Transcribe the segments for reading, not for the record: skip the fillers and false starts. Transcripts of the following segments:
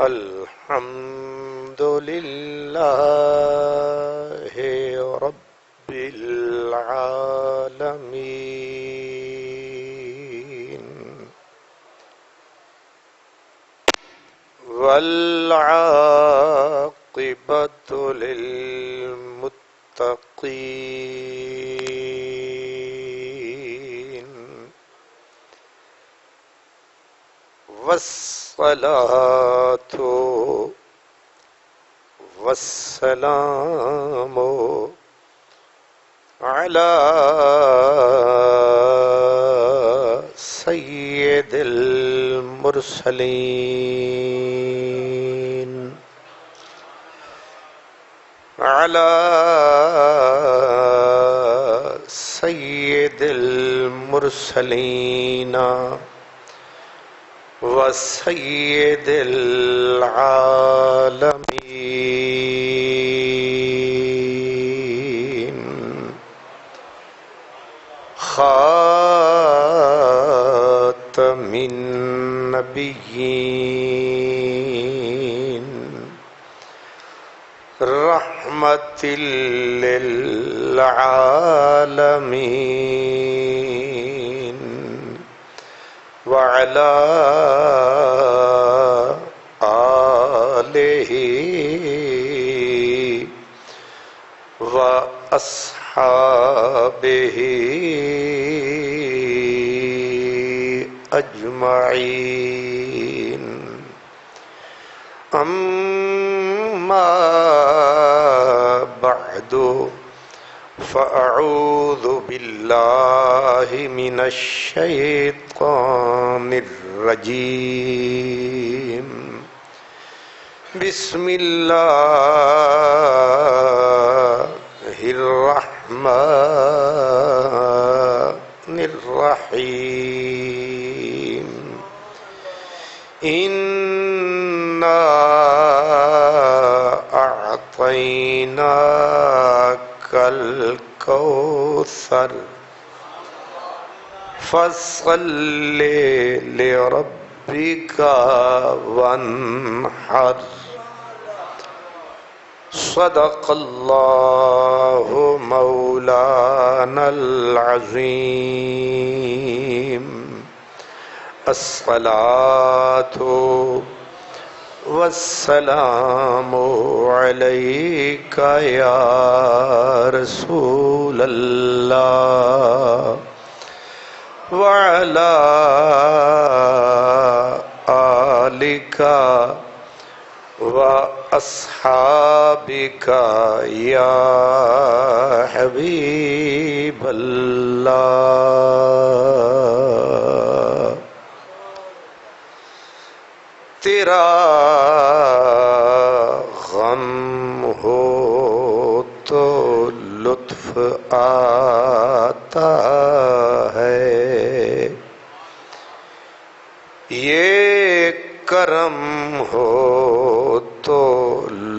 الحمد لله رب العالمين والعاقبة للمتقين والصلاة والسلام على سيد المرسلين على سيد المرسلين وسيد العالمين خاتم النبيين رحمة للعالمين وعلى آله وأصحابه أجمعين أما بعد فأعوذ بالله من الشيطان الرجيم بسم الله الرحمن الرحيم إنا أعطيناك الكوثر فصل لربك وانحر صدق الله مولانا العظيم الصلاة والسلام عليك يا رسول الله وعلى آلك وأصحابك يا حبيب الله تیرا غم ہو تو لطف آتا ہے، یہ کرم ہو تو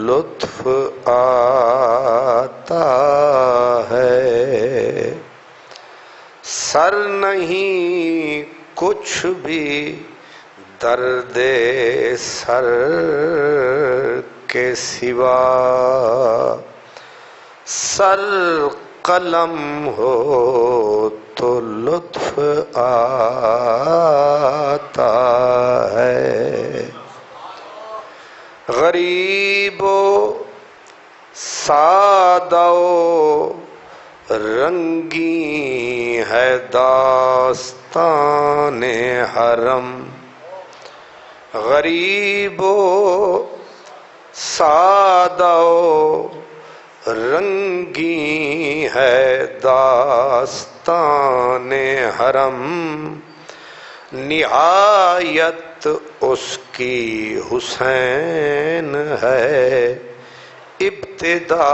لطف آتا ہے، سر نہیں کچھ بھی درد سر کے سوا، سر قلم ہو تو لطف آتا ہے، غریب و سادہ و رنگی ہے داستان حرم، غریب و سادہ و رنگی ہے داستان حرم، نہایت اس کی حسین ہے، ابتدا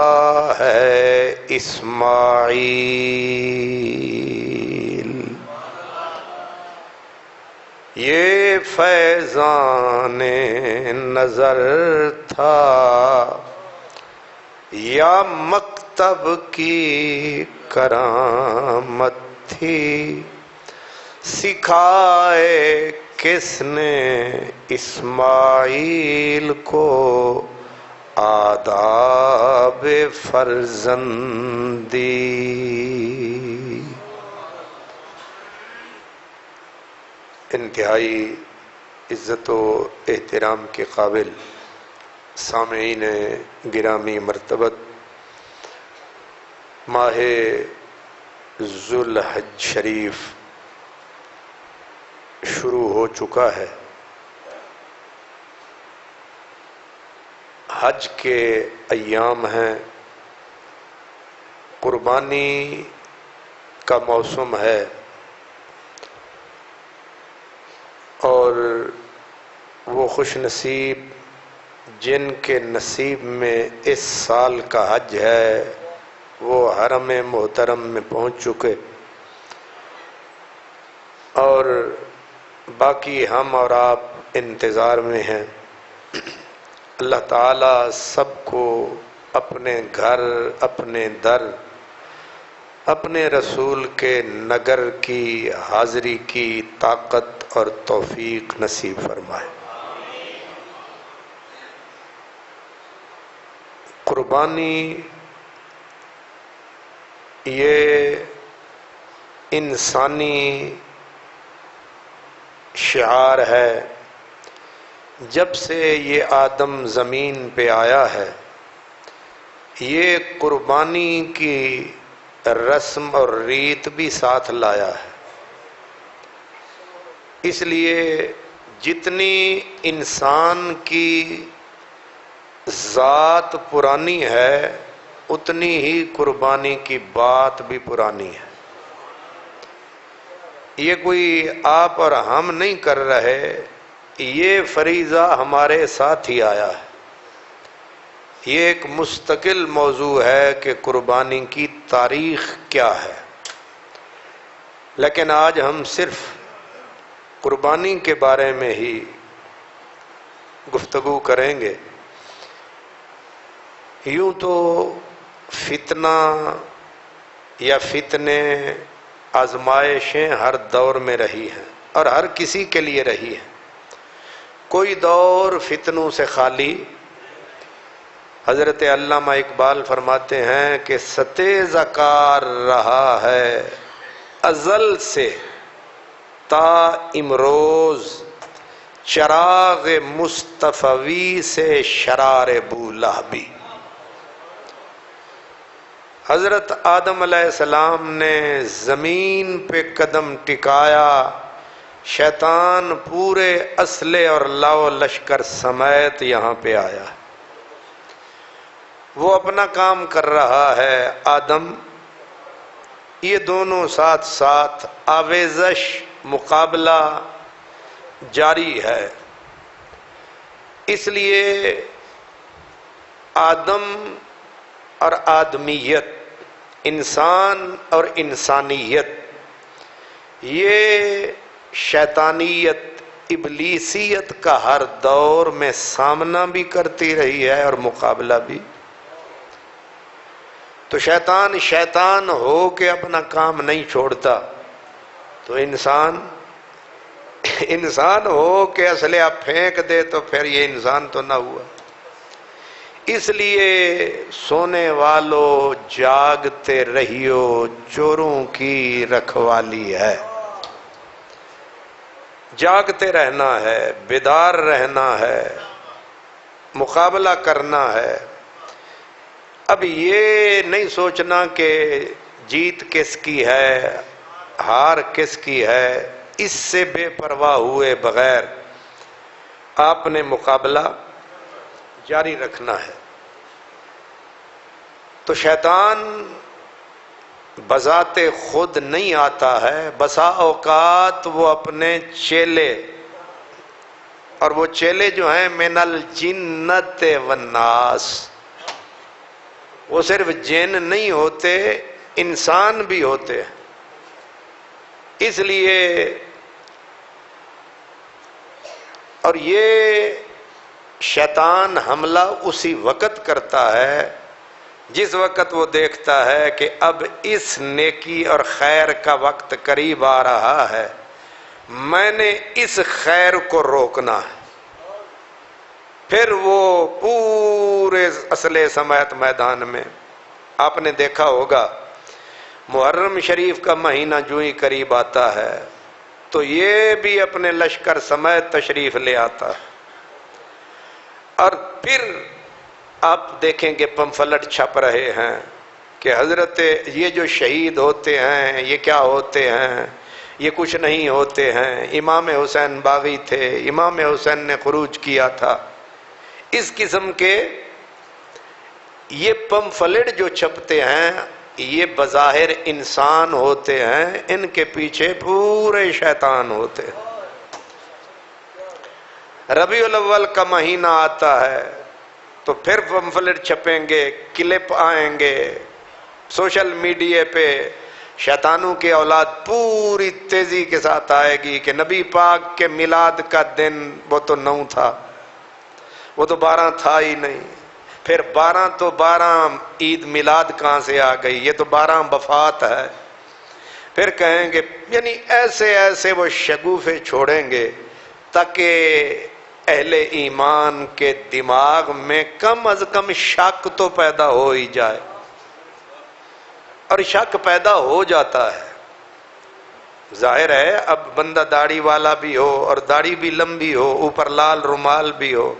ہے اسماعیل، یہ فیضان نظر تھا یا مکتب کی کرامت تھی، سکھائے کس نے اسماعیل کو آداب فرزندی۔ انتہائی عزت و احترام کے قابل سامعین گرامی مرتبت، ماہ ذوالحج شریف شروع ہو چکا ہے۔ حج کے ایام ہیں، قربانی کا موسم ہے، اور وہ خوش نصیب جن کے نصیب میں اس سال کا حج ہے وہ حرم محترم میں پہنچ چکے، اور باقی ہم اور آپ انتظار میں ہیں۔ اللہ تعالیٰ سب کو اپنے گھر، اپنے در، اپنے رسول کے نگر کی حاضری کی طاقت اور توفیق نصیب فرمائے۔ قربانی یہ انسانی شعار ہے۔ جب سے یہ آدم زمین پہ آیا ہے، یہ قربانی کی رسم اور ریت بھی ساتھ لایا ہے۔ اس لیے جتنی انسان کی ذات پرانی ہے اتنی ہی قربانی کی بات بھی پرانی ہے۔ یہ کوئی آپ اور ہم نہیں کر رہے، یہ فریضہ ہمارے ساتھ ہی آیا ہے۔ یہ ایک مستقل موضوع ہے کہ قربانی کی تاریخ کیا ہے، لیکن آج ہم صرف قربانی کے بارے میں ہی گفتگو کریں گے۔ یوں تو فتنہ یا فتنے، آزمائشیں ہر دور میں رہی ہیں اور ہر کسی کے لیے رہی ہیں، کوئی دور فتنوں سے خالی۔ حضرت علامہ اقبال فرماتے ہیں کہ ستیزہ کار رہا ہے ازل سے تا امروز، چراغ مصطفی سے شرار بولہبی۔ حضرت آدم علیہ السلام نے زمین پہ قدم ٹکایا، شیطان پورے اسلحے اور لاؤ لشکر سمیت یہاں پہ آیا۔ وہ اپنا کام کر رہا ہے، آدم، یہ دونوں ساتھ ساتھ آویزش، مقابلہ جاری ہے۔ اس لیے آدم اور آدمیت، انسان اور انسانیت، یہ شیطانیت، ابلیسیت کا ہر دور میں سامنا بھی کرتی رہی ہے اور مقابلہ بھی۔ تو شیطان ہو کے اپنا کام نہیں چھوڑتا، تو انسان ہو کے اسلحہ پھینک دے تو پھر یہ انسان تو نہ ہوا۔ اس لیے سونے والو جاگتے رہیو، چوروں کی رکھوالی ہے۔ جاگتے رہنا ہے، بیدار رہنا ہے، مقابلہ کرنا ہے۔ اب یہ نہیں سوچنا کہ جیت کس کی ہے، ہار کس کی ہے، اس سے بے پرواہ ہوئے بغیر آپ نے مقابلہ جاری رکھنا ہے۔ تو شیطان بذات خود نہیں آتا ہے، بسا اوقات وہ اپنے چیلے، اور وہ چیلے جو ہیں من الجنت والناس، وہ صرف جن نہیں ہوتے، انسان بھی ہوتے ہیں۔ اس لیے اور یہ شیطان حملہ اسی وقت کرتا ہے جس وقت وہ دیکھتا ہے کہ اب اس نیکی اور خیر کا وقت قریب آ رہا ہے، میں نے اس خیر کو روکنا ہے، پھر وہ پورے اسلحے سمیت میدان میں. آپ نے دیکھا ہوگا محرم شریف کا مہینہ جو ہی قریب آتا ہے تو یہ بھی اپنے لشکر سمیت تشریف لے آتا ہے، اور پھر آپ دیکھیں گے پمفلٹ چھپ رہے ہیں کہ حضرت یہ جو شہید ہوتے ہیں یہ کیا ہوتے ہیں، یہ کچھ نہیں ہوتے ہیں، امام حسین باغی تھے، امام حسین نے خروج کیا تھا. اس قسم کے یہ پمفلٹ جو چھپتے ہیں یہ بظاہر انسان ہوتے ہیں، ان کے پیچھے پورے شیطان ہوتے ہیں. ربیع الاول کا مہینہ آتا ہے تو پھر پمفلٹ چھپیں گے، کلپ آئیں گے سوشل میڈیا پہ، شیطانوں کی اولاد پوری تیزی کے ساتھ آئے گی کہ نبی پاک کے میلاد کا دن وہ تو 9 تھا، وہ تو 12 تھا ہی نہیں. پھر 12 تو 12 عید میلاد کہاں سے آ گئی، یہ تو 12 وفات ہے. پھر کہیں گے، یعنی ایسے ایسے وہ شگوفے چھوڑیں گے تاکہ اہل ایمان کے دماغ میں کم از کم شک تو پیدا ہو ہی جائے. اور شک پیدا ہو جاتا ہے. ظاہر ہے اب بندہ داڑھی والا بھی ہو اور داڑھی بھی لمبی ہو، اوپر لال رومال بھی ہو،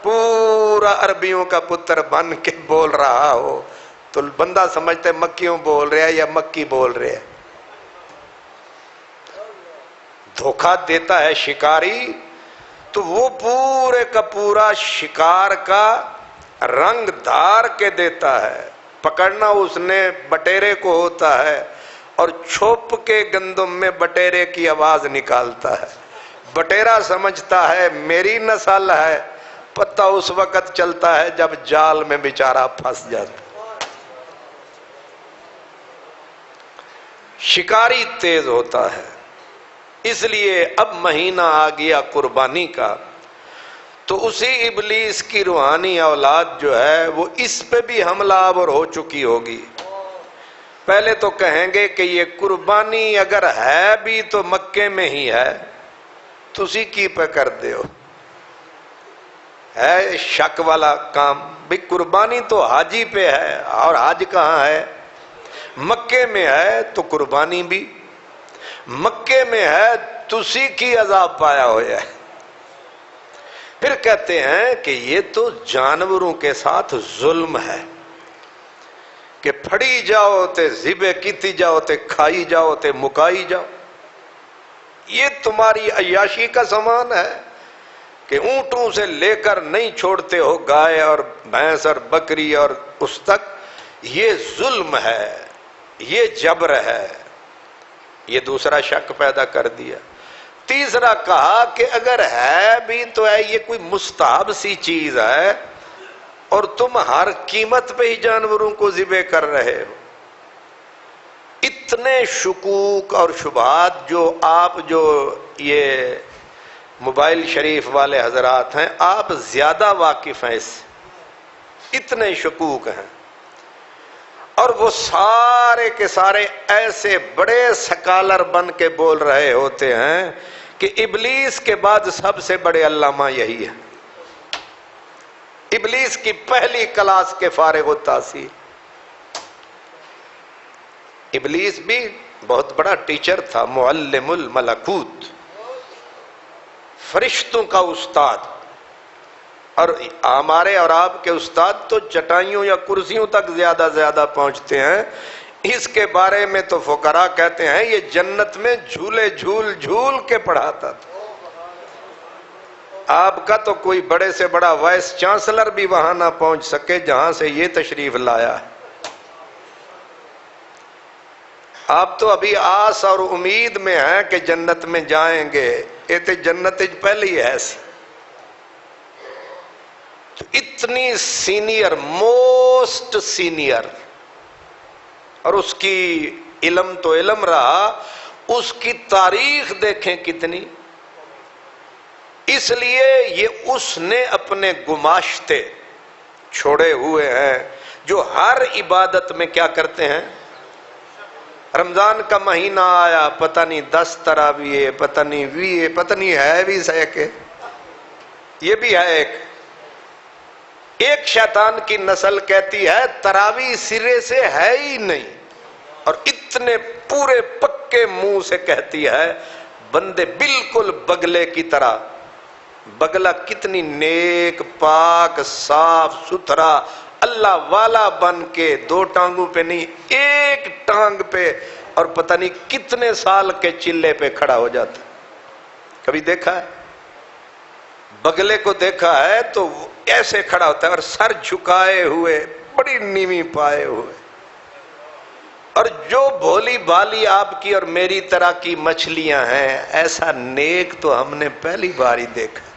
پورا عربیوں کا پتر بن کے بول رہا ہو تو بندہ سمجھتے مکیوں بول رہا ہے یا مکی بول رہا ہے. دھوکہ دیتا ہے شکاری تو وہ پورے کا پورا شکار کا رنگ دھار کے دیتا ہے. پکڑنا اس نے بٹیرے کو ہوتا ہے اور چھوپ کے گندم میں بٹیرے کی آواز نکالتا ہے. بٹیرا سمجھتا ہے میری نسل ہے، پتہ اس وقت چلتا ہے جب جال میں بیچارہ پھنس جاتا. شکاری تیز ہوتا ہے. اس لیے اب مہینہ آ گیا قربانی کا تو اسی ابلیس کی روحانی اولاد جو ہے وہ اس پہ بھی حملہ آور ہو چکی ہوگی. پہلے تو کہیں گے کہ یہ قربانی اگر ہے بھی تو مکے میں ہی ہے، تسی کی پہ کر دے ہو، ہے شک والا کام. بھی قربانی تو حاجی پہ ہے، اور حج کہاں ہے؟ مکے میں ہے تو قربانی بھی مکے میں ہے، تسی کی عذاب پایا ہوا ہے. پھر کہتے ہیں کہ یہ تو جانوروں کے ساتھ ظلم ہے کہ پھڑی جاؤ تے ذبح کیتی جاؤ تے کھائی جاؤ تے مکائی جاؤ. یہ تمہاری عیاشی کا سامان ہے کہ اونٹوں سے لے کر نہیں چھوڑتے ہو گائے اور بھینس اور بکری اور اس تک. یہ ظلم ہے، یہ جبر ہے. یہ دوسرا شک پیدا کر دیا. تیسرا کہا کہ اگر ہے بھی تو ہے یہ کوئی مستحب سی چیز ہے اور تم ہر قیمت پہ ہی جانوروں کو ذبح کر رہے ہو. اتنے شکوک اور شبہات جو یہ موبائل شریف والے حضرات ہیں، آپ زیادہ واقف ہیں اس سے. اتنے شکوک ہیں اور وہ سارے کے سارے ایسے بڑے سکالر بن کے بول رہے ہوتے ہیں کہ ابلیس کے بعد سب سے بڑے علامہ یہی ہے. ابلیس کی پہلی کلاس کے فارغ التحصیل. ابلیس بھی بہت بڑا ٹیچر تھا، معلم الملکوت، فرشتوں کا استاد. اور ہمارے اور آپ کے استاد تو چٹائیوں یا کرسیوں تک زیادہ پہنچتے ہیں. اس کے بارے میں تو فقراء کہتے ہیں یہ جنت میں جھولے جھول جھول کے پڑھاتا تھا. آپ کا تو کوئی بڑے سے بڑا وائس چانسلر بھی وہاں نہ پہنچ سکے جہاں سے یہ تشریف لایا ہے. آپ تو ابھی آس اور امید میں ہیں کہ جنت میں جائیں گے. یہ تو جنت پہلی ہے سی. تو اتنی سینئر، موسٹ سینئر، اور اس کی علم تو علم رہا، اس کی تاریخ دیکھیں کتنی. اس لیے یہ اس نے اپنے گماشتے چھوڑے ہوئے ہیں جو ہر عبادت میں کیا کرتے ہیں؟ رمضان کا مہینہ آیا، پتہ نہیں 10 تراویح، پتہ نہیں 20، پتہ نہیں ہے بھی سیکے، یہ بھی ہے ایک شیطان کی نسل کہتی ہے تراویح سرے سے ہے ہی نہیں، اور اتنے پورے پکے منہ سے کہتی ہے بندے بالکل بگلے کی طرح. بگلا کتنی نیک، پاک، صاف ستھرا اللہ والا بن کے 2 ٹانگوں پہ نہیں، 1 ٹانگ پہ، اور پتہ نہیں کتنے سال کے چلے پہ کھڑا ہو جاتا. کبھی دیکھا ہے؟ بگلے کو دیکھا ہے تو ایسے کھڑا ہوتا ہے اور سر جھکائے ہوئے، بڑی نیوی پائے ہوئے. اور جو بھولی بھالی آپ کی اور میری طرح کی مچھلیاں ہیں، ایسا نیک تو ہم نے پہلی بار ہی دیکھا.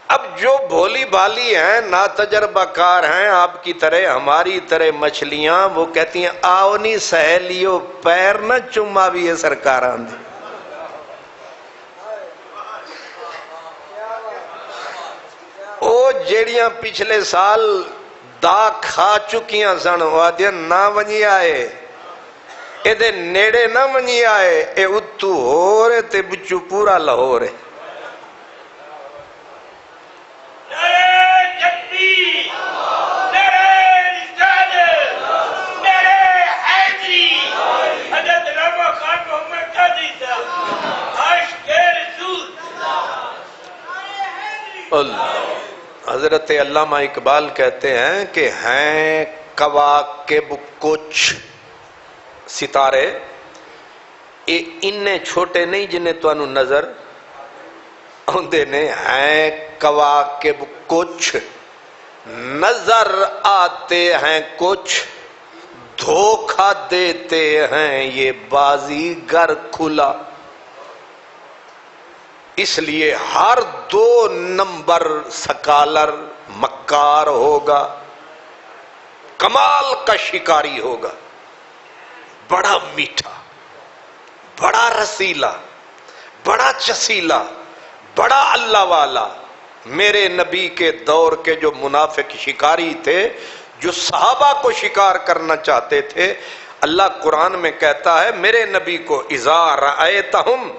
اب جو بھولی بھالی ہیں، ناتجربہ کار ہیں، آپ کی طرح ہماری طرح مچھلیاں، وہ کہتی ہیں آؤ نہیں سہیلیو پیر نہ چما بھی ہے سرکار آندھی. او جیڑیاں پچھلے سال دا کھا چکیاں سن، وہ آدھیا نہ ونجی آئے، اے دے نیڑے نہ ونجی آئے، اے اتو ہو رہے تے بچو پورا لاہور ہے. حضرت علامہ اقبال کہتے ہیں کہ ہیں کواکب کچھ ستارے، انہیں چھوٹے نہیں جنہیں تو انہوں نظر آندے نے، ہیں کواکب کچھ نظر آتے ہیں کچھ، دھوکہ دیتے ہیں یہ بازیگر کھلا. اس لیے ہر 2 نمبر سکالر مکار ہوگا، کمال کا شکاری ہوگا، بڑا میٹھا، بڑا رسیلا، بڑا چسیلا، بڑا اللہ والا. میرے نبی کے دور کے جو منافق شکاری تھے، جو صحابہ کو شکار کرنا چاہتے تھے، اللہ قرآن میں کہتا ہے میرے نبی کو اذا رأیتہم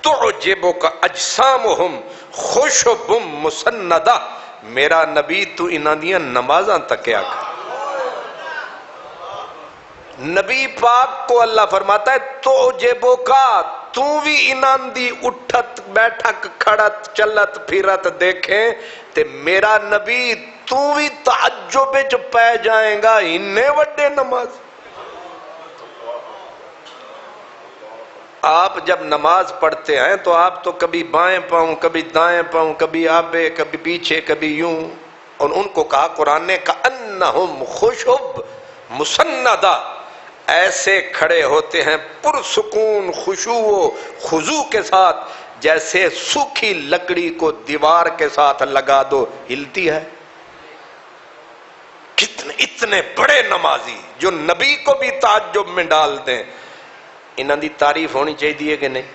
تعجبک اجسامہم خشب مسندہ، میرا نبی تو انہاں دیاں نمازاں تکیا کر. نبی پاک کو اللہ فرماتا ہے تعجبک، تو بھی انہاں دی اٹھت بیٹھک کھڑت چلت پھرت دیکھیں تے میرا نبی تو بھی تعجب وچ پہ جائیں گا، انہیں وڈے نماز. آپ جب نماز پڑھتے ہیں تو آپ تو کبھی بائیں پاؤں، کبھی دائیں پاؤں، کبھی آگے کبھی پیچھے، کبھی یوں. اور ان کو کہا قرآن نے کأنہم خشب مسندہ، ایسے کھڑے ہوتے ہیں پرسکون خشوع و خضوع کے ساتھ جیسے سوکھی لکڑی کو دیوار کے ساتھ لگا دو ہلتی ہے. اتنے بڑے نمازی جو نبی کو بھی تعجب میں ڈال دیں، انہاں دی تعریف ہونی چاہیے کہ نہیں؟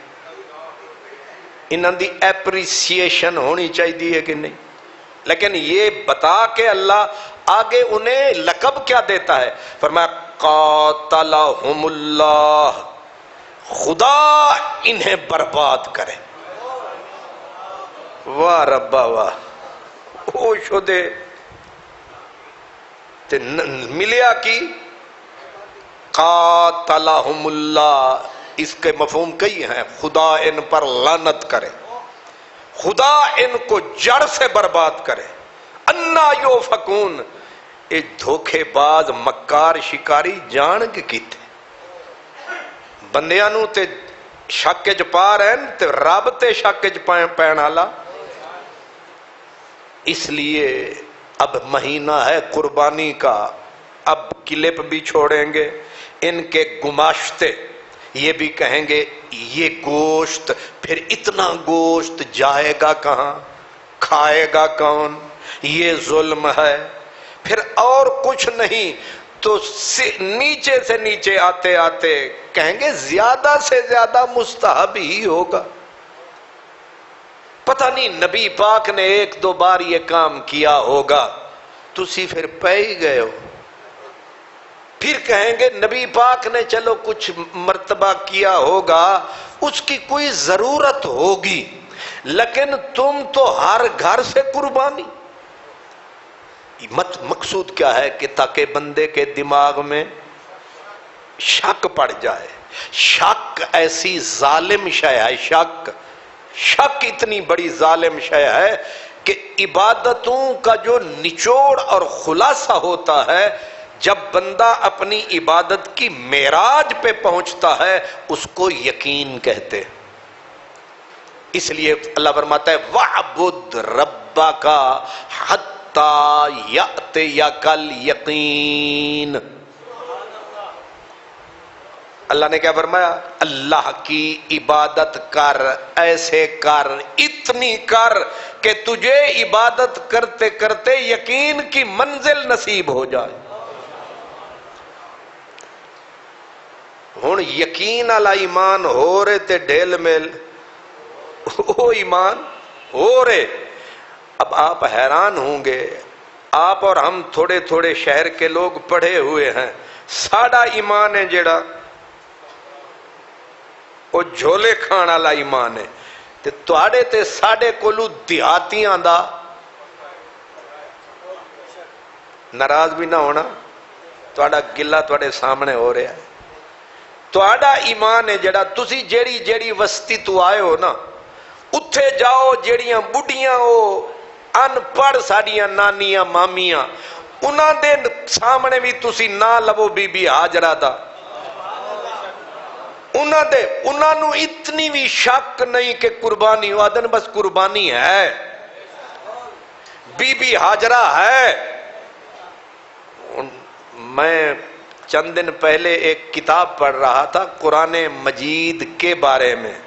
انہاں دی اپریسیشن ہونی چاہیے کہ نہیں؟ لیکن یہ بتا کے اللہ آگے انہیں لقب کیا دیتا ہے؟ فرمایا قاتلہم اللہ، خدا انہیں برباد کرے. واہ ربا واہ، او شدے تے ملیا کی قاتلہم اللہ، اس کے مفہوم کئی ہیں. خدا ان پر لعنت کرے، خدا ان کو جڑ سے برباد کرے. انا یوفکون، اے دھوکے باز مکار شکاری جان کے کیتے بندیاں نو تے شک وچ پا رہن تے رب تے شک وچ پین والا. اس لیے اب مہینہ ہے قربانی کا، اب کلپ بھی چھوڑیں گے، ان کے گماشتے یہ بھی کہیں گے یہ گوشت، پھر اتنا گوشت جائے گا کہاں، کھائے گا کون، یہ ظلم ہے. پھر اور کچھ نہیں تو نیچے سے نیچے آتے آتے کہیں گے زیادہ سے زیادہ مستحب ہی ہوگا. پتہ نہیں نبی پاک نے ایک دو بار یہ کام کیا ہوگا، تسی پھر پہ ہی گئے ہو۔ پھر کہیں گے نبی پاک نے چلو کچھ مرتبہ کیا ہوگا، اس کی کوئی ضرورت ہوگی، لیکن تم تو ہر گھر سے قربانی۔ مقصود کیا ہے کہ تاکہ بندے کے دماغ میں شک پڑ جائے۔ شک ایسی ظالم شے ہے، شک اتنی بڑی ظالم شے ہے کہ عبادتوں کا جو نچوڑ اور خلاصہ ہوتا ہے، جب بندہ اپنی عبادت کی معراج پہ پہنچتا ہے اس کو یقین کہتے ہیں۔ اس لیے اللہ فرماتا ہے وَعْبُدْ رَبَّكَ حَتَّى يَأْتِيَكَ الْيَقِينُ۔ اللہ نے کیا فرمایا؟ اللہ کی عبادت کر، ایسے کر، اتنی کر کہ تجھے عبادت کرتے کرتے یقین کی منزل نصیب ہو جائے۔ ہن یقین والا ایمان ہو رہے تے ڈھیل میل وہ ایمان ہو رہے۔ اب آپ حیران ہوں گے، آپ اور ہم تھوڑے تھوڑے شہر کے لوگ پڑھے ہوئے ہیں، ساڈا ایمان ہے جڑا وہ جھولے کھان والا ایمان ہے، تے تواڈے تے ساڈے کولو دیہاتیاں دا ناراض بھی نہ ہونا، تواڈا گلہ تواڈے سامنے ہو رہا ہے۔ تواڈا ایمان ہے جڑا تسی جیڑی وستی تو آئے ہو نا، اتھے جاؤ جیڑیاں بڈیاں ہو ان پڑھ ساڈیاں نانیاں مامیاں، انہاں دے سامنے بھی تسی نہ لو بی بی ہاجرہ دا، انہاں نو اتنی بھی شک نہیں کہ قربانی ہو، آدن بس قربانی ہے، بی بی ہاجرہ ہے۔ میں چند دن پہلے ایک کتاب پڑھ رہا تھا قرآن مجید کے بارے میں،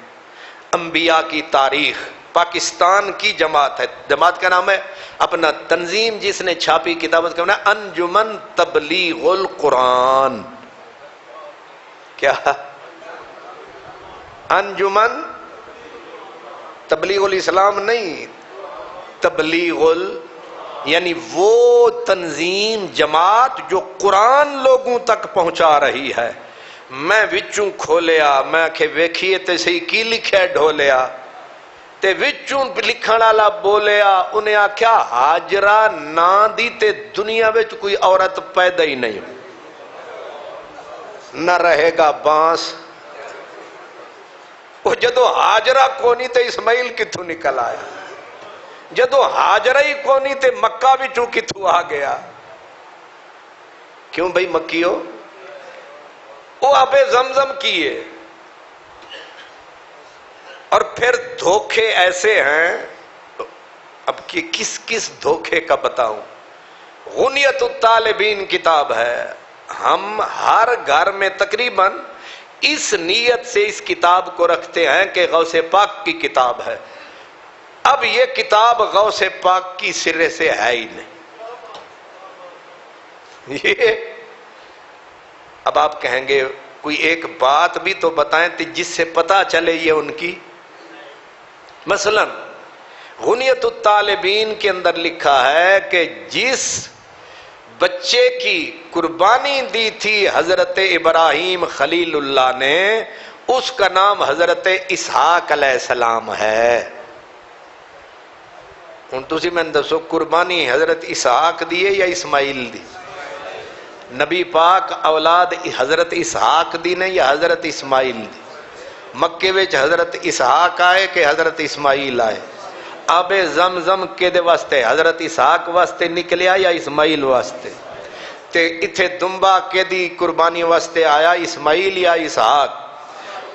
انبیاء کی تاریخ، پاکستان کی جماعت ہے، جماعت کا نام ہے اپنا تنظیم جس نے چھاپی کتاب اس کا نام ہے انجمن تبلیغ القرآن۔ کیا؟ انجمن تبلیغ الاسلام نہیں، تبلیغ یعنی وہ تنظیم جماعت جو قرآن لوگوں تک پہنچا رہی ہے۔ میں وچوں کھولیا، میں کہ ویکھیے تے صحیح کی لکھے ڈھولیا، تے وچوں لکھن والا بولیا، انہیں آکھیا ہاجرہ نا دی تے دنیا وچ کوئی عورت پیدا ہی نہیں نہ رہے گا بانس۔ وہ جدو ہاجرہ کونی تے اسماعیل کتھوں نکل آیا، جدو ہاجرہ ہی کونی تے مکہ وچوں کتھوں آ گیا؟ کیوں بھئی مکیو؟ وہ آب زمزم کیے۔ اور پھر دھوکے ایسے ہیں، اب کس دھوکے کا بتاؤں؟ غنیت الطالبین کتاب ہے، ہم ہر گھر میں تقریباً اس نیت سے اس کتاب کو رکھتے ہیں کہ غوث پاک کی کتاب ہے۔ اب یہ کتاب غوث پاک کی سرے سے ہے ہی نہیں۔ یہ اب آپ کہیں گے کوئی ایک بات بھی تو بتائیں جس سے پتہ چلے یہ ان کی۔ مثلا غنیت الطالبین کے اندر لکھا ہے کہ جس بچے کی قربانی دی تھی حضرت ابراہیم خلیل اللہ نے، اس کا نام حضرت اسحاق علیہ السلام ہے۔ ہن تسی میں دسو قربانی حضرت اسحاق دی ہے یا اسماعیل دی؟ نبی پاک اولاد حضرت اسحاق دی نے یا حضرت اسماعیل دی؟ مکے وچ حضرت اسحاق آئے کہ حضرت اسماعیل آئے؟ آب زمزم کے دے واسطے حضرت اسحاق واسطے نکلیا یا اسماعیل واسطے؟ تے اتھے دمبا کے دی قربانی واسطے آیا اسماعیل یا اسحاق؟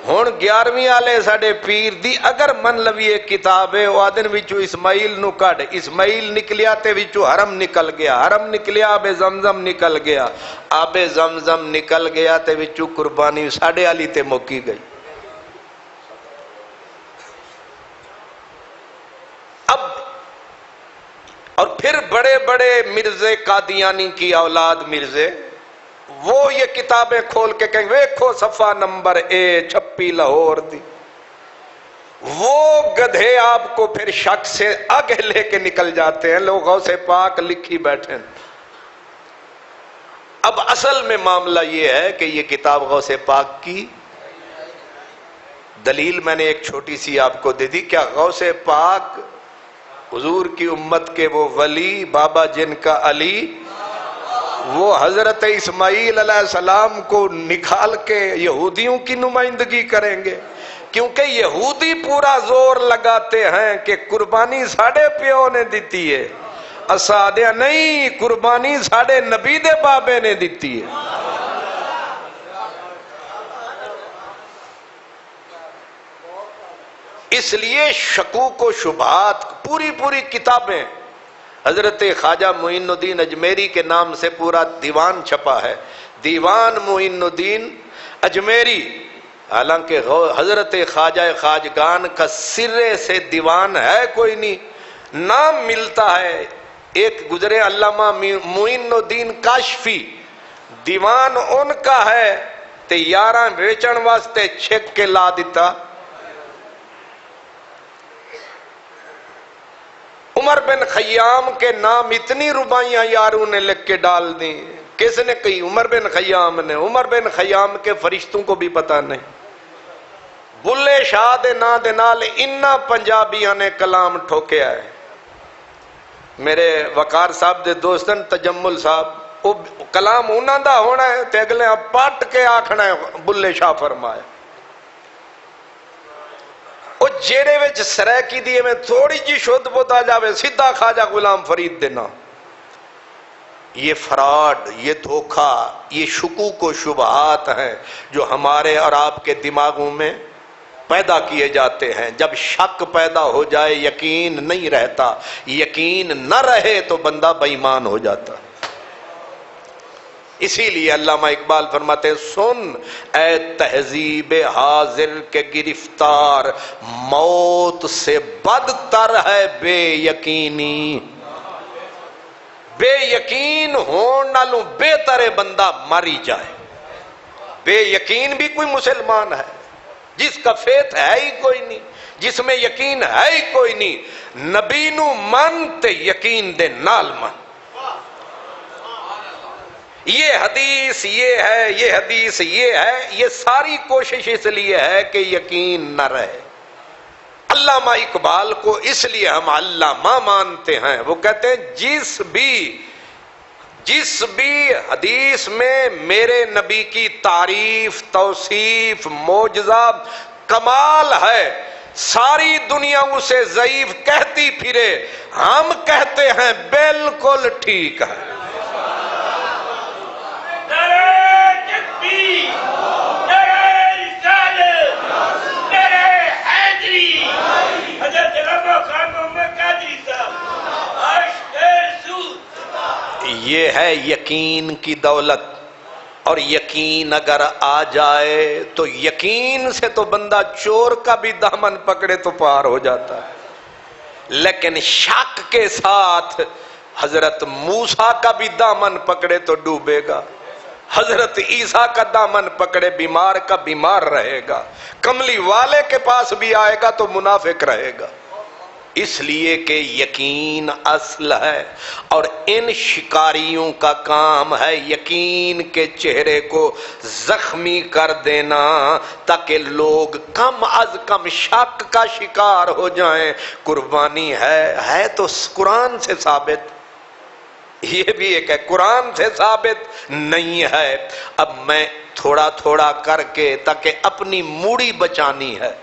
ہن 11ویں والے ساڈے پیر دی اگر من لوی ایک کتاب ہے او آدن وچوں اسماعیل نو کڈ، اسماعیل نکلیا تے وچوں حرم نکل گیا، حرم نکلیا آب زمزم نکل گیا، آب زمزم نکل گیا تے وچوں قربانی ساڈے والی تے موکی گئی۔ اب اور پھر بڑے بڑے مرزے قادیانی کی اولاد مرزے، وہ یہ کتابیں کھول کے کہیں ویکھو صفحہ نمبر 56 لاہور دی، وہ گدھے آپ کو پھر شک سے آگے لے کے نکل جاتے ہیں، لوگ غوث پاک لکھی بیٹھے ہیں۔ اب اصل میں معاملہ یہ ہے کہ یہ کتاب غوث پاک کی دلیل میں نے ایک چھوٹی سی آپ کو دے دی۔ کیا غوث پاک حضور کی امت کے وہ ولی بابا جن کا علی وہ حضرت اسماعیل علیہ السلام کو نکال کے یہودیوں کی نمائندگی کریں گے؟ کیونکہ یہودی پورا زور لگاتے ہیں کہ قربانی ساڑھے پیو نے دیتی ہے، اسادیہ نہیں، قربانی ساڑھے نبی دے بابے نے دیتی ہے۔ اس لیے شکوک و شبہات پوری کتابیں، حضرت خواجہ معین الدین اجمیری کے نام سے پورا دیوان چھپا ہے، دیوان معین الدین اجمیری، حالانکہ حضرت خواجہ خواجگان کا سرے سے دیوان ہے کوئی نہیں، نام ملتا ہے۔ ایک گزرے علامہ معین الدین کاشفی، دیوان ان کا ہے تے یاراں ویچن واسطے چھک کے لا دیتا۔ عمر بن خیام کے نام اتنی ربائیاں یاروں نے لکھ کے ڈال دیں، کس نے کہی؟ عمر بن خیام نے۔ عمر بن خیام کے فرشتوں کو بھی پتہ نہیں۔ بلے شاہ دے نا دے نال انہاں پنجابیاں نے کلام ٹھوکیا ہے۔ میرے وقار صاحب دے دوستن تجمل صاحب، وہ کلام انہاں دا ہونا ہے تے اگلے پٹ کے آکھنا ہے بلے شاہ فرمائے۔ وہ جیڑے وچ سرائکی دیئے میں تھوڑی جی شد بوت آ جاوے سیدھا خواجہ غلام فرید دینا۔ یہ فراڈ، یہ دھوکہ، یہ شکوک و شبہات ہیں جو ہمارے اور آپ کے دماغوں میں پیدا کیے جاتے ہیں۔ جب شک پیدا ہو جائے یقین نہیں رہتا، یقین نہ رہے تو بندہ بے ایمان ہو جاتا۔ اسی لیے علامہ اقبال فرماتے ہیں، سن اے تہذیب حاضر کے گرفتار، موت سے بدتر ہے بے یقینی۔ بے یقین ہون نالوں بہتر ہے بندہ ماری جائے۔ بے یقین بھی کوئی مسلمان ہے جس کا فیت ہے ہی کوئی نہیں، جس میں یقین ہے ہی کوئی نہیں۔ نبی نو من تے یقین دے نال من۔ یہ حدیث یہ ہے، یہ حدیث یہ ہے، یہ ساری کوشش اس لیے ہے کہ یقین نہ رہے۔ علامہ اقبال کو اس لیے ہم علامہ مانتے ہیں، وہ کہتے ہیں جس بھی حدیث میں میرے نبی کی تعریف، توصیف، معجزہ، کمال ہے، ساری دنیا اسے ضعیف کہتی پھرے، ہم کہتے ہیں بالکل ٹھیک ہے۔ یہ ہے یقین کی دولت، اور یقین اگر آ جائے تو یقین سے تو بندہ چور کا بھی دامن پکڑے تو پار ہو جاتا ہے، لیکن شک کے ساتھ حضرت موسیٰ کا بھی دامن پکڑے تو ڈوبے گا، حضرت عیسیٰ کا دامن پکڑے بیمار کا بیمار رہے گا، کملی والے کے پاس بھی آئے گا تو منافق رہے گا۔ اس لیے کہ یقین اصل ہے، اور ان شکاریوں کا کام ہے یقین کے چہرے کو زخمی کر دینا، تاکہ لوگ کم از کم شک کا شکار ہو جائیں۔ قربانی ہے تو قرآن سے ثابت، یہ بھی ایک ہے، قرآن سے ثابت نہیں ہے۔ اب میں تھوڑا تھوڑا کر کے، تاکہ اپنی موڑی بچانی ہے،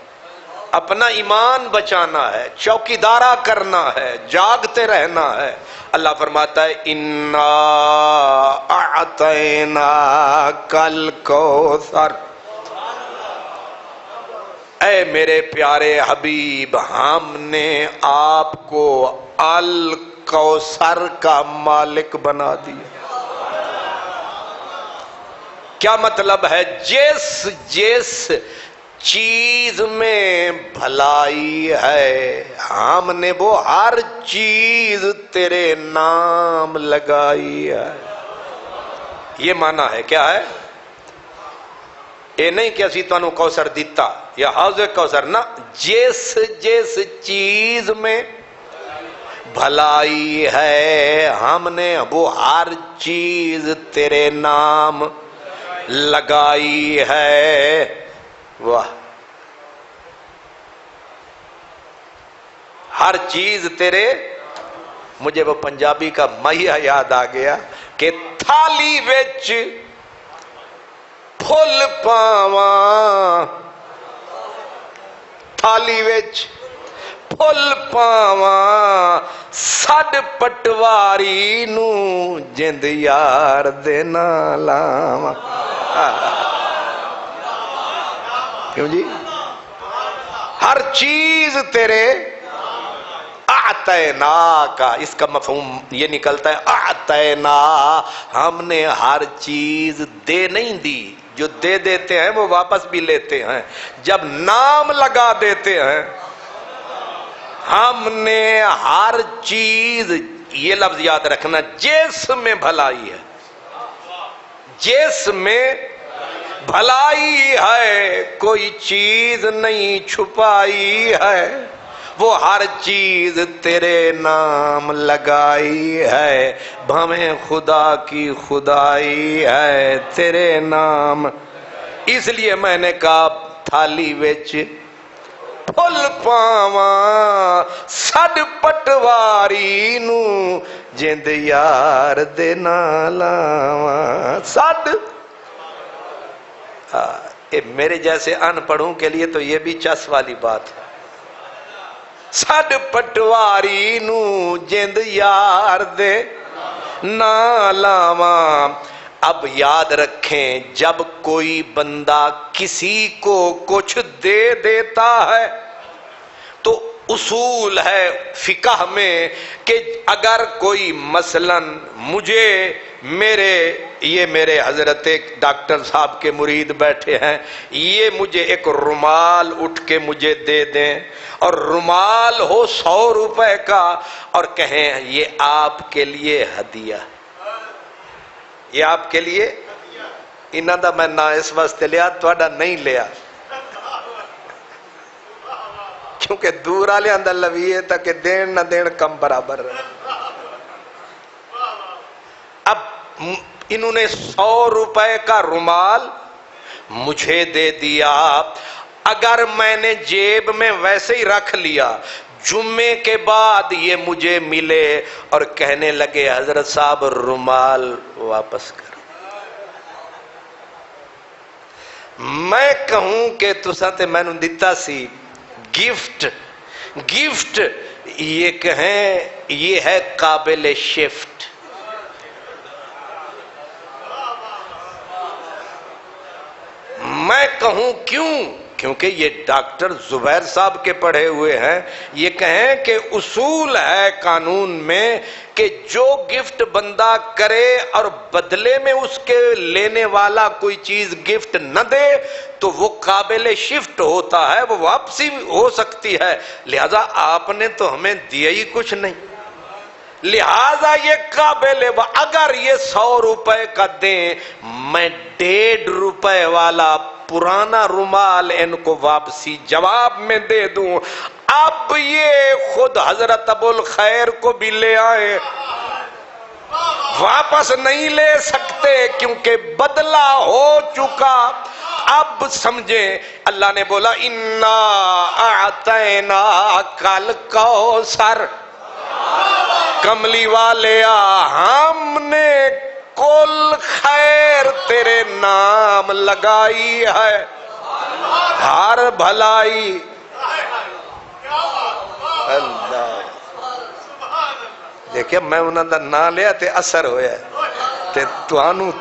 اپنا ایمان بچانا ہے، چوکیدارا کرنا ہے، جاگتے رہنا ہے۔ اللہ فرماتا ہے اِنَّا أَعْطَيْنَاكَ الْكَوْثَرَ، اے میرے پیارے حبیب، ہم نے آپ کو الکوثر کا مالک بنا دیا۔ کیا مطلب ہے؟ جس چیز میں بھلائی ہے، ہم نے وہ ہر چیز تیرے نام لگائی ہے۔ یہ معنی ہے، کیا ہے؟ یہ نہیں کہ اسی تانوں کوثر دیتا یا حوض کوثر نہ، جس جس چیز میں بھلائی ہے ہم نے وہ ہر چیز تیرے نام لگائی ہے. واہ، ہر چیز تیرے. مجھے وہ پنجابی کا مہیا یاد آ گیا کہ تھالی وچ پھل پاواں، تھالی وچ پھل پاواں، سڈ پٹواری نو جند یار دے نال لاواں. کیوں جی؟ ہر چیز تیرے اعطینا کا، اس کا مفہوم یہ نکلتا ہے اعطینا، ہم نے ہر چیز دے نہیں دی. جو دے دیتے ہیں وہ واپس بھی لیتے ہیں، جب نام لگا دیتے ہیں. ہم نے ہر چیز، یہ لفظ یاد رکھنا، جس میں بھلائی ہے، جس میں بھلائی ہے، کوئی چیز نہیں چھپائی ہے، وہ ہر چیز تیرے نام لگائی ہے. بھویں خدا کی خدائی ہے تیرے نام. اس لیے میں نے کہا تھالی وچ پھل پاواں، سڈ پٹواری نو جند یار دے نال لاواں. سڈ، میرے جیسے ان پڑھوں کے لیے تو یہ بھی چس والی بات ہے. سڈ پٹواری نو جند یار دے نال لاواں. اب یاد رکھیں، جب کوئی بندہ کسی کو کچھ دے دیتا ہے تو اصول ہے فقہ میں کہ اگر کوئی مثلا مجھے میرے حضرت ڈاکٹر صاحب کے مرید بیٹھے ہیں، یہ مجھے ایک رومال اٹھ کے مجھے دے دیں، اور رومال ہو 100 روپے کا، اور کہیں یہ آپ کے لیے ہدیہ، یہ آپ کے لیے، انہاں دا میں نہ اس واسطے لیا تھوڑا نہیں لیا، کیونکہ دور والے اندر لویے تک دین نہ دین کم برابر ہے. اب انہوں نے 100 روپے کا رومال مجھے دے دیا، اگر میں نے جیب میں ویسے ہی رکھ لیا، جمعے کے بعد یہ مجھے ملے اور کہنے لگے حضرت صاحب رومال واپس کر، میں کہوں کہ تساں تے میں نے دیتا سی گفٹ، یہ کہیں یہ ہے قابل شفٹ. میں کہوں کیوں؟ کیونکہ یہ ڈاکٹر زبیر صاحب کے پڑھے ہوئے ہیں. یہ کہیں کہ اصول ہے قانون میں کہ جو گفٹ بندہ کرے اور بدلے میں اس کے لینے والا کوئی چیز گفٹ نہ دے تو وہ قابل شفٹ ہوتا ہے، وہ واپسی ہو سکتی ہے. لہذا آپ نے تو ہمیں دیا ہی کچھ نہیں، لہذا یہ قابل، اگر یہ 100 روپے کا دیں، میں 1.5 روپے والا پرانا رومال ان کو واپسی جواب میں دے دوں. اب یہ خود حضرت ابو الخیر کو بھی لے آئے، واپس نہیں لے سکتے کیونکہ بدلہ ہو چکا. اب سمجھیں، اللہ نے بولا انا اعطینا کل کوثر، کملی والیا ہم نے کل خیر تیرے نام لگائی ہے، ہر بھلائی. اللہ دیکھیں، میں انہوں نے نہ لیا تے اثر ہویا تے توانو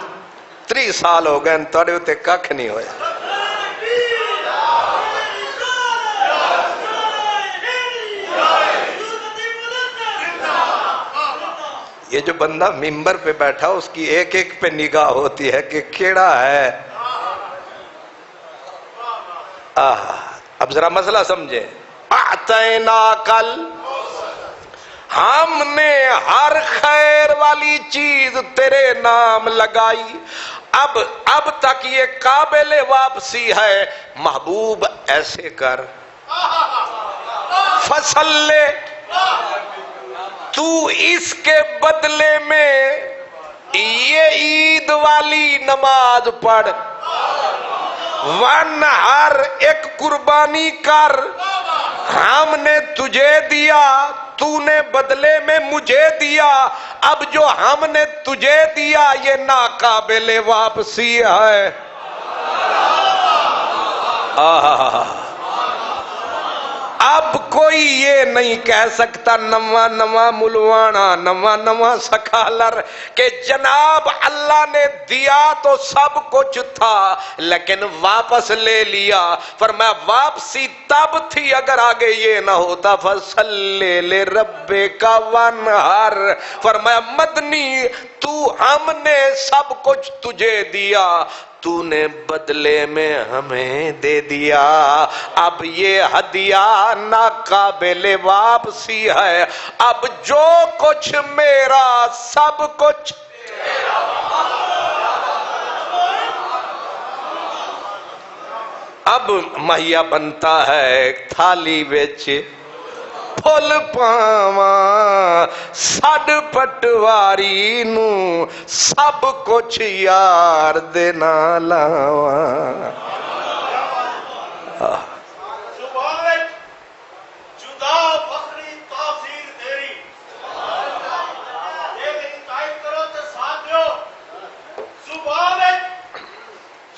3 سال ہو گئے توڑے ہوتے ککھ نہیں ہویا. یہ جو بندہ ممبر پہ بیٹھا اس کی ایک ایک پہ نگاہ ہوتی ہے کہ کیڑا ہے. اب ذرا مسئلہ سمجھے، اعطینا کل، ہم نے ہر خیر والی چیز تیرے نام لگائی. اب تک یہ قابل واپسی ہے، محبوب ایسے کر فصل تو اس کے بدلے میں یہ عید والی نماز پڑھ، ون ہر ایک قربانی کر، ہم نے تجھے دیا تو نے بدلے میں مجھے دیا، اب جو ہم نے تجھے دیا یہ ناقابل واپسی ہے۔ اب کوئی یہ نہیں کہہ سکتا نواں نواں ملوانا، نواں نواں سکالر کہ جناب اللہ نے دیا تو سب کچھ تھا لیکن واپس لے لیا۔ فرمایا واپسی تب تھی اگر آگے یہ نہ ہوتا فصلی لربک وانحر۔ فرمایا مدنی تو ہم نے سب کچھ تجھے دیا، تو نے بدلے میں ہمیں دے دیا، اب یہ ہدیہ ناقابل واپسی ہے، اب جو کچھ میرا سب کچھ اب مہیا بنتا ہے تھالی وچ پھل پاواں سڈ پٹواری نو سب کچھ یار دے نال لاواں۔ جدا فخری تاثیر تیری، لیکن ٹائپ کرو تو ساتھ دیو، زبان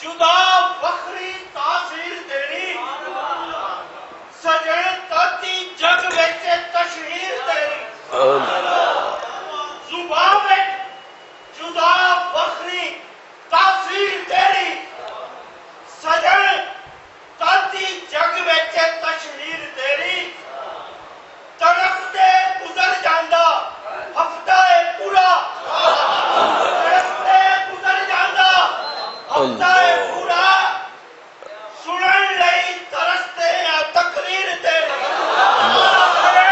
جدا فخری تاثیر تیری، سجن تاتی جگ ویچے تشہیر تیری، زبان جدا فخری تاثیر تیری، سجن تاتی جگ ویچے تشہیر تیری، تڑپتے گزر جاندہ ہفتہ پورا، تڑپتے گزر جاندہ ہفتہ پورا، سنن لئی ترستے ہیں تقریر تیری، اے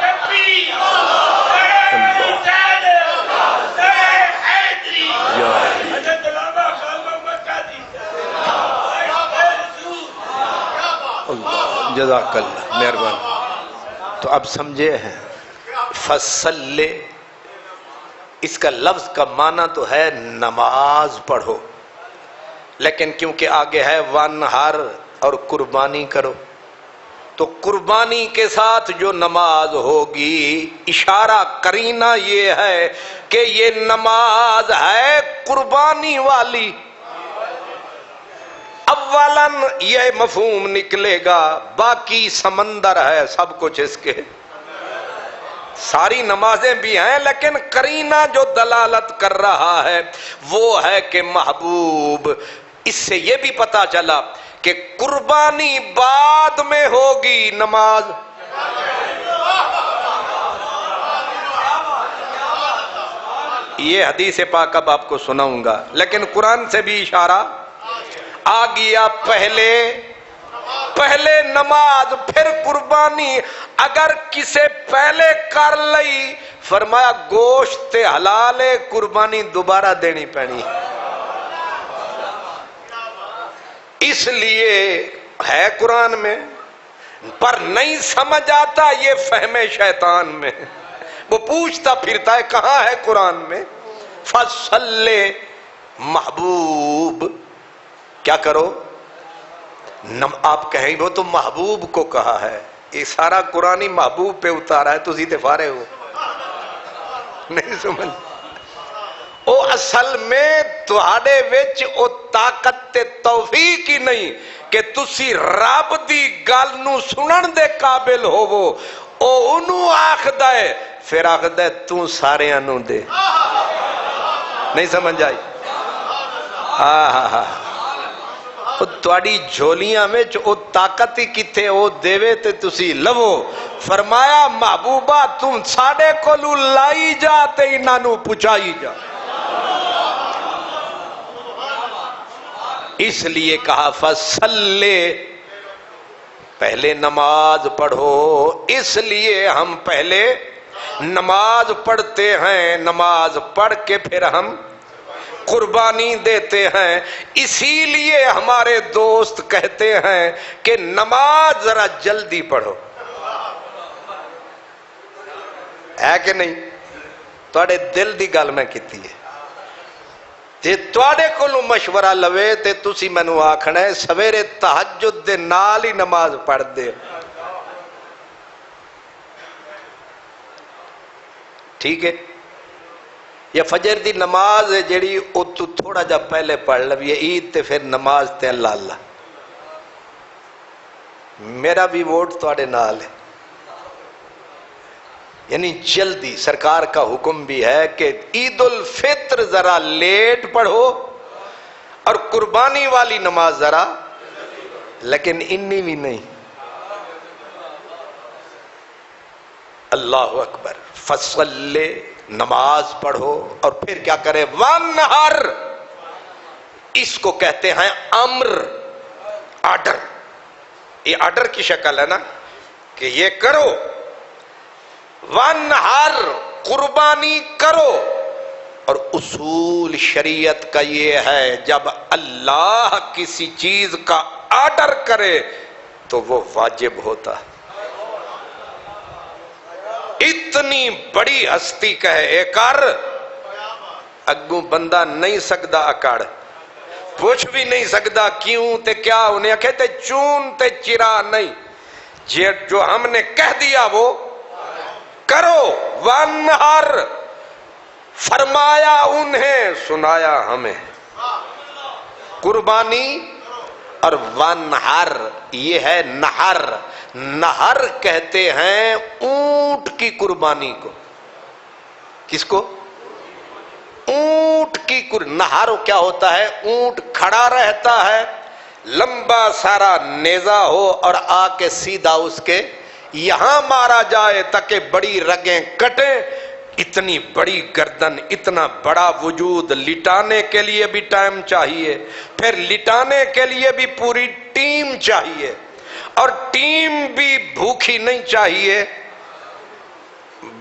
نبی، اے حسین، اے حیدری، حضرت علامہ خان محمد قادری، اے رسول، جزاک اللہ، مہربان۔ تو اب سمجھے ہیں فصل، اس کا لفظ کا معنی تو ہے نماز پڑھو، لیکن کیونکہ آگے ہے وانحر اور قربانی کرو، تو قربانی کے ساتھ جو نماز ہوگی اشارہ کرینہ یہ ہے کہ یہ نماز ہے قربانی والی۔ اولاً یہ مفہوم نکلے گا باقی سمندر ہے سب کچھ اس کے، ساری نمازیں بھی ہیں لیکن قرینہ جو دلالت کر رہا ہے وہ ہے کہ محبوب، اس سے یہ بھی پتا چلا کہ قربانی بعد میں ہوگی، نماز یہ حدیث پاک اب آپ کو سناؤں گا، لیکن قرآن سے بھی اشارہ آ گیا، پہلے نماز پھر قربانی، اگر کسے پہلے کر لئی فرمایا گوشت حلال قربانی دوبارہ دینی پڑی، اس لیے ہے قرآن میں، پر نہیں سمجھ آتا یہ فہم شیطان میں، وہ پوچھتا پھرتا ہے کہاں ہے قرآن میں، فصل محبوب کیا کرو، آپ کہیں وہ تو محبوب کو کہا ہے، یہ سارا قرآنی محبوب پہ اتارا ہے، تو سیدھے فارے ہو نہیں سمجھ، او اصل میں تہاڈے وچ او طاقت توفیق ہی نہیں کہ تسی رب دی گل نو سنن دے قابل ہوو، او انہوں آکھدا ہے پھر آکھدا ہے تو ساریاں نو دے، نہیں سمجھ آئی، تواڈی جھولیاں میں او طاقت ہی کتے او دیوے تے تسی لو، فرمایا محبوبہ تم ساڑے کولو لائی جا تے انہاں نو پچائی جا، اس لیے کہا فصلے، پہلے نماز پڑھو، اس لیے ہم پہلے نماز پڑھتے ہیں، نماز پڑھ کے پھر ہم قربانی دیتے ہیں. اسی لیے ہمارے دوست کہتے ہیں کہ نماز ذرا جلدی پڑھو. ہے کہ نہیں؟ تواڈے دل دی گل میں کیتی ہے. جے تواڈے کولوں مشورہ لوے تے تسی مینوں آکھنا ہے سویرے تہجد دے نال ہی نماز پڑھ دے. ٹھیک ہے؟ یا فجر دی نماز ہے جڑی او تو تھوڑا جا پہلے پڑھ لوی ہے عید تے پھر نماز تے اللہ اللہ. میرا بھی ووٹ تواڈے نال ہے. یعنی جلدی. سرکار کا حکم بھی ہے کہ عید الفطر ذرا لیٹ پڑھو اور قربانی والی نماز ذرا، لیکن انی بھی نہیں. اللہ اکبر. فصل نماز پڑھو اور پھر کیا کرے؟ وانہر. اس کو کہتے ہیں امر، آرڈر. یہ آرڈر کی شکل ہے نا کہ یہ کرو. وانہر، قربانی کرو. اور اصول شریعت کا یہ ہے جب اللہ کسی چیز کا آرڈر کرے تو وہ واجب ہوتا. اتنی بڑی ہستی کہے اے کر، اگوں بندہ نہیں سکدا اکڑ، پوچھ بھی نہیں سکدا کیوں تے کیا. انہیں کہتے چون تے چرا نہیں. جو ہم نے کہہ دیا وہ کرو. وانہر، فرمایا انہیں، سنایا ہمیں. قربانی اور وانہر یہ ہے نہر. نہر کہتے ہیں اونٹ کی قربانی کو. کس کو؟ اونٹ کی نہر کیا ہوتا ہے؟ اونٹ کھڑا رہتا ہے، لمبا سارا نیزہ ہو اور آ کے سیدھا اس کے یہاں مارا جائے تاکہ بڑی رگیں کٹیں. اتنی بڑی گردن، اتنا بڑا وجود، لٹانے کے لیے بھی ٹائم چاہیے، پھر لٹانے کے لیے بھی پوری ٹیم چاہیے، اور ٹیم بھی بھوکھی نہیں چاہیے،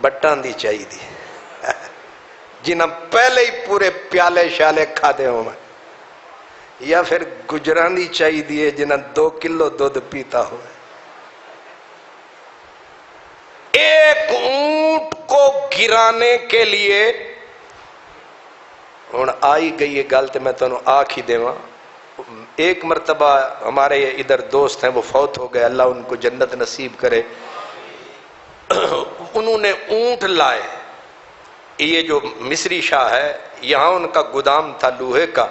بٹان دی چاہیے جنہاں پہلے ہی پورے پیالے شالے کھا دے ہوں میں، یا پھر گجران دی چاہیے جنہاں 2 کلو دودھ پیتا ہو. ایک اونٹ کو گرانے کے لیے ہن آئی گئی یہ گل تے میں تانوں آکھ ہی دیواں. ایک مرتبہ ہمارے ادھر دوست ہیں وہ فوت ہو گئے، اللہ ان کو جنت نصیب کرے. انہوں نے اونٹ لائے. یہ جو مصری شاہ ہے یہاں ان کا گودام تھا لوہے کا.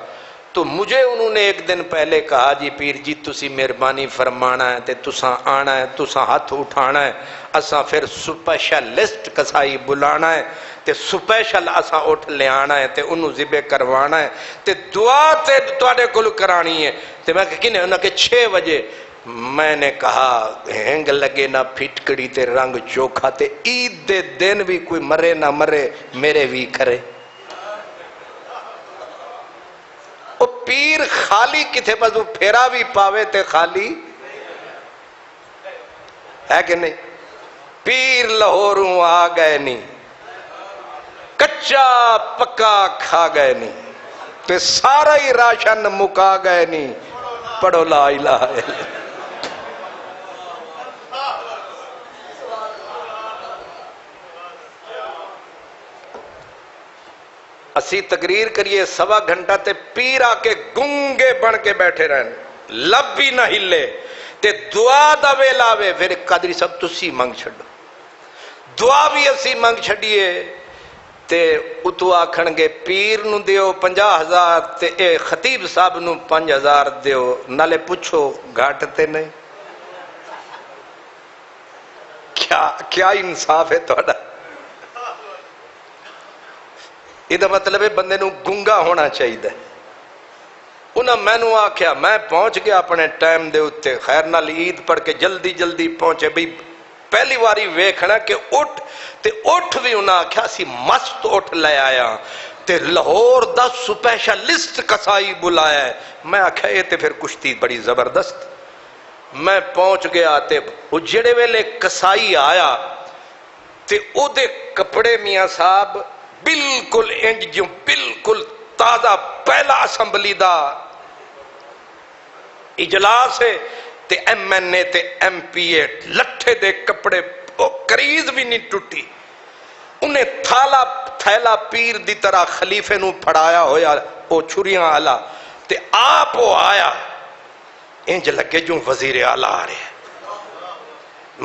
تو مجھے انہوں نے ایک دن پہلے کہا جی پیر جی تسی مہربانی فرمانا ہے تے تساں آنا ہے، تساں ہاتھ اٹھانا ہے، اساں پھر سپیشلسٹ کسائی بلانا ہے تے سپیشل اساں اٹھ لے آنا ہے تے انہوں ذبح کروانا ہے تے دعا تے تواڈے کول کرانی ہے. تے میں کہ انہاں کہ 6 بجے. میں نے کہا ہینگ لگے نہ پھٹکڑی تے رنگ چوکھا تے عید دے دن بھی کوئی مرے نہ مرے میرے بھی کرے. وہ پیر خالی کتھے بس وہ پھیرا بھی پاوے تے خالی ہے کہ نہیں. پیر لاہوروں آ گئے نہیں، کچا پکا کھا گئے نہیں تے سارا ہی راشن مکا گئے نہیں. پڑھو لا الہ الا اللہ. اسی تقریر کریے 1.25 گھنٹہ تے پیر آ کے گنگے بن کے بیٹھے رہن، لب بھی نہ ہلے تے دعا دا ویلا آوے پھر قادری صاحب تسی منگ چھڈو. دعا بھی اسی منگ چھڈیے تے اتو آکھن گے پیر نو دیو 50,000 تے اے خطیب صاحب نو 5,000 دیو، نالے پوچھو گھاٹ تے نہیں. کیا انصاف ہے تہاڈا؟ یہ مطلب ہے بندے نو گنگا ہونا چاہیے. انہاں میں نو آکھیا میں پہنچ گیا اپنے ٹائم دے اتے، خیر نال عید پڑھ کے جلدی جلدی پہنچے. بھئی پہلی واری ویکھنا کہ اٹھ تے اٹھ بھی انہاں آکھیا سی مست اٹھ لے آیا تے لاہور دا سپیشلسٹ کسائی بلایا ہے. میں آکھیا یہ تے پھر کشتی بڑی زبردست. میں پہنچ گیا تے وہ جڑے ویلے کسائی آیا تے او دے کپڑے میاں صاحب بالکل انج جو بالکل تازہ پہلا اسمبلی دا اجلاس ہے تے ایم این اے تے ایم پی اے لٹھے دے کپڑے او کریز بھی نہیں ٹوٹی، انہیں تھیلا پیر دی طرح خلیفے نو پھڑایا ہویا او چھریاں آلہ تے آپ وہ آیا انج لگے جو وزیر اعلیٰ آ رہے ہیں۔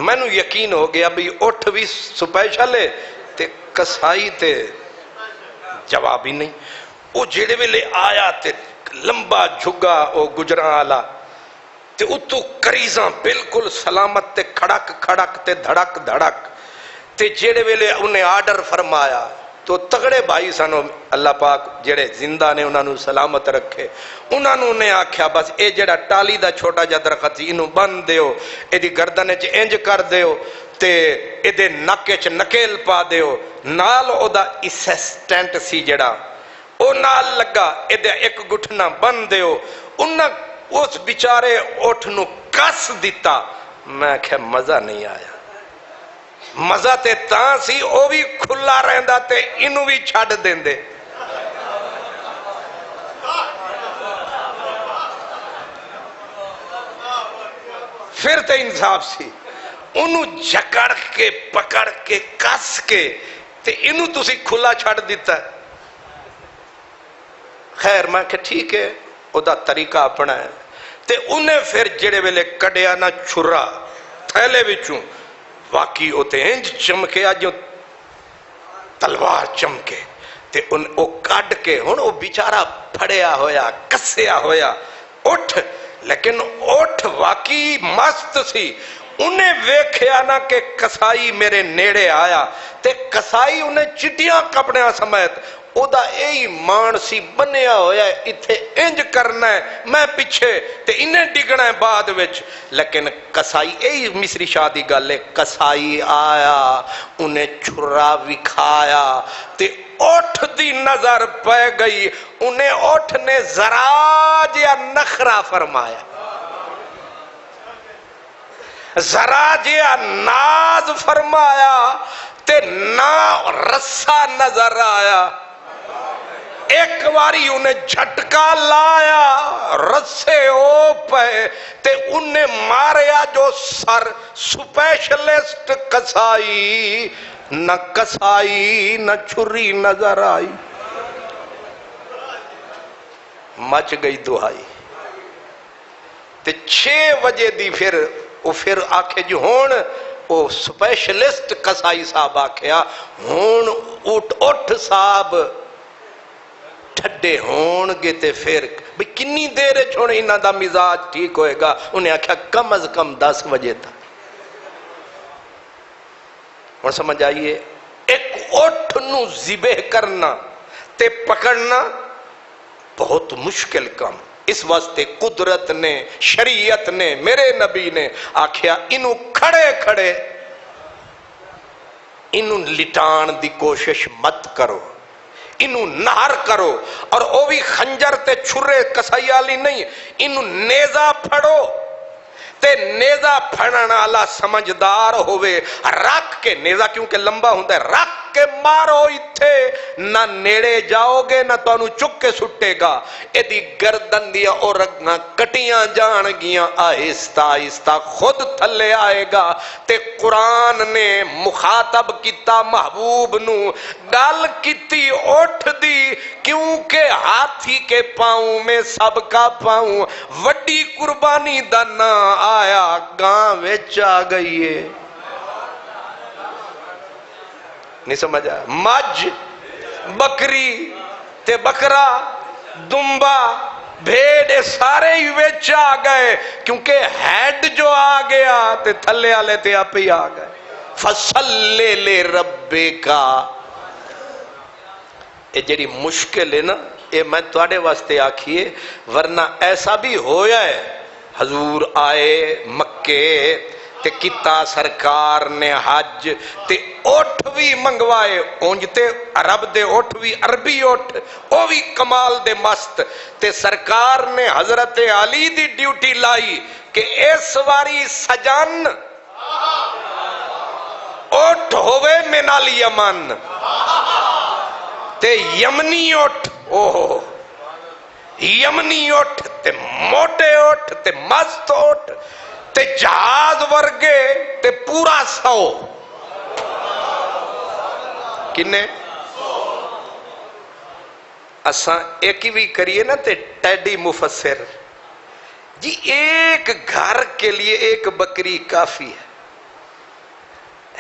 میں نو یقین ہو گیا بھی اٹھ بھی سپیشل ہے تے کسائی تے جواب ہی نہیں۔ وہ جڑے ویلے آیا تے لمبا جھگا او گجراں آلہ تے اتو کریزاں بالکل سلامت تے کھڑک کھڑک تے دھڑک دھڑک تے جڑے ویلے انہیں آرڈر فرمایا تو تگڑے بھائی سانو اللہ پاک جڑے زندہ نے انہوں نے سلامت رکھے، انہوں نے آکھیا بس اے جڑا ٹالی دا چھوٹا جا درخت انہوں بند دیو، اے دی گردنے چ انج کر دیو تے اے دے نکے چ نکیل پا دیو، نال او دا اسسٹنٹ سی جڑا او نال لگا اے دے ایک گھٹنا بند دیو، انہاں اس بیچارے اٹھ نو کس دیتا۔ میں کہ مزہ نہیں آیا، مزہ تے تاں سی او بھی کھلا رہندا تے انہوں بھی چھڑ دیں دے۔ پھر تے انصاف سی انہوں جکڑ کے پکڑ کے کس کے تے انہوں تسی کھلا چھڑ دیتا ہے۔ خیر میں کہ ٹھیک ہے او دا طریقہ اپنا ہے تے انہیں پھر جڑے ویلے کڈیا نہ چھرا تھیلے بچوں واقعی ہوتے ہیں چمکے جو تلوار چمکے تے ان او کڈ کے ہن او بیچارہ پھڑیا ہویا کسیا ہویا اٹھ، لیکن اٹھ واقعی مست سی۔ انہیں ویکھیا نہ کہ کسائی میرے نیڑے آیا تے کسائی انہیں چٹیاں کپڑیاں سمیت او دا اے مان سی بنیا ہویا ہے اتھے انج کرنا ہے میں پیچھے تے انہیں ڈگنا ہے بعد وچ، لیکن کسائی اے مصری شادی گالے کسائی آیا انہیں چھرا وکھایا تے اٹھ دی نظر پہ گئی، انہیں اٹھ نے ذرا جیا نخرہ فرمایا، ذرا جیا ناز فرمایا تے نا رسا نظر آیا، ایک واری انہیں جھٹکا لایا رسے او پہ تے انہیں ماریا جو سر سپیشلسٹ کسائی، نہ کسائی نہ چھری نظر آئی، مچ گئی دہائی تے 6 بجے دی پھر آکھے جو ہون او سپیشلسٹ کسائی صاحب آکھیا ہون اٹھ صاحب ٹھڈے ہون گے تے پھر بھئی کنی دیر چھوڑے انہاں دا مزاج ٹھیک ہوئے گا، انہیں آکھیا کم از کم 10 بجے تھا۔ اور سمجھ آئیے ایک اٹھ نو ذبح کرنا تے پکڑنا بہت مشکل کام، اس واسطے قدرت نے شریعت نے میرے نبی نے آکھیا انہوں کھڑے کھڑے انہوں لٹان دی کوشش مت کرو، انہوں نہر کرو، اور او بھی خنجر تے چھرے کسائیالی نہیں، انہوں نیزہ پھڑو تے نیزہ پھڑن والا سمجھدار ہوئے، رکھ کے نیزہ کیونکہ لمبا ہوتا ہے رکھ کے مارو اتھے، نہ نیڑے جاؤ گے نہ تو انہوں چک کے سٹے گا، ایدی گردن دیا اور رگنا کٹیاں جان گیاں آہستہ آہستہ خود تھلے آئے گا۔ تے قرآن نے مخاطب کیتا محبوب نو گل کیتی اٹھ دی، کیونکہ ہاتھی کے پاؤں میں سب کا پاؤں، وڈی قربانی دا نہ آیا گاں وچ آ گئی ہے، نہیں سمجھا؟ مجھ بکری تے بکرا دمبا بھیڑ سارے ہی وچ آ گئے، کیونکہ ہیڈ جو آ گیا تے تھلے آلے تے آپ ہی آ گئے۔ فصلی لربکا، یہ جڑی مشکل ہے نا یہ میں تواڈے واسطے آکھیے، ورنہ ایسا بھی ہویا ہے حضور آئے مکے تے کیتا سرکار نے حج تے اٹھ بھی منگوائے، اونج تے عرب دے اٹھ بھی عربی اٹھ او بھی کمال دے مست، تے سرکار نے حضرت علی دی ڈیوٹی لائی کہ اس واری سجن اٹھ ہوئے من الیمن، تے یمنی اٹھ، اوہ یمنی اٹھ تے موٹے اٹھ تے مست اٹھ تے جہاز ورگے تے پورا 100 کنے اساں ایک ہی بھی کریے نا تے ٹیڈی مفسر جی ایک گھر کے لیے ایک بکری کافی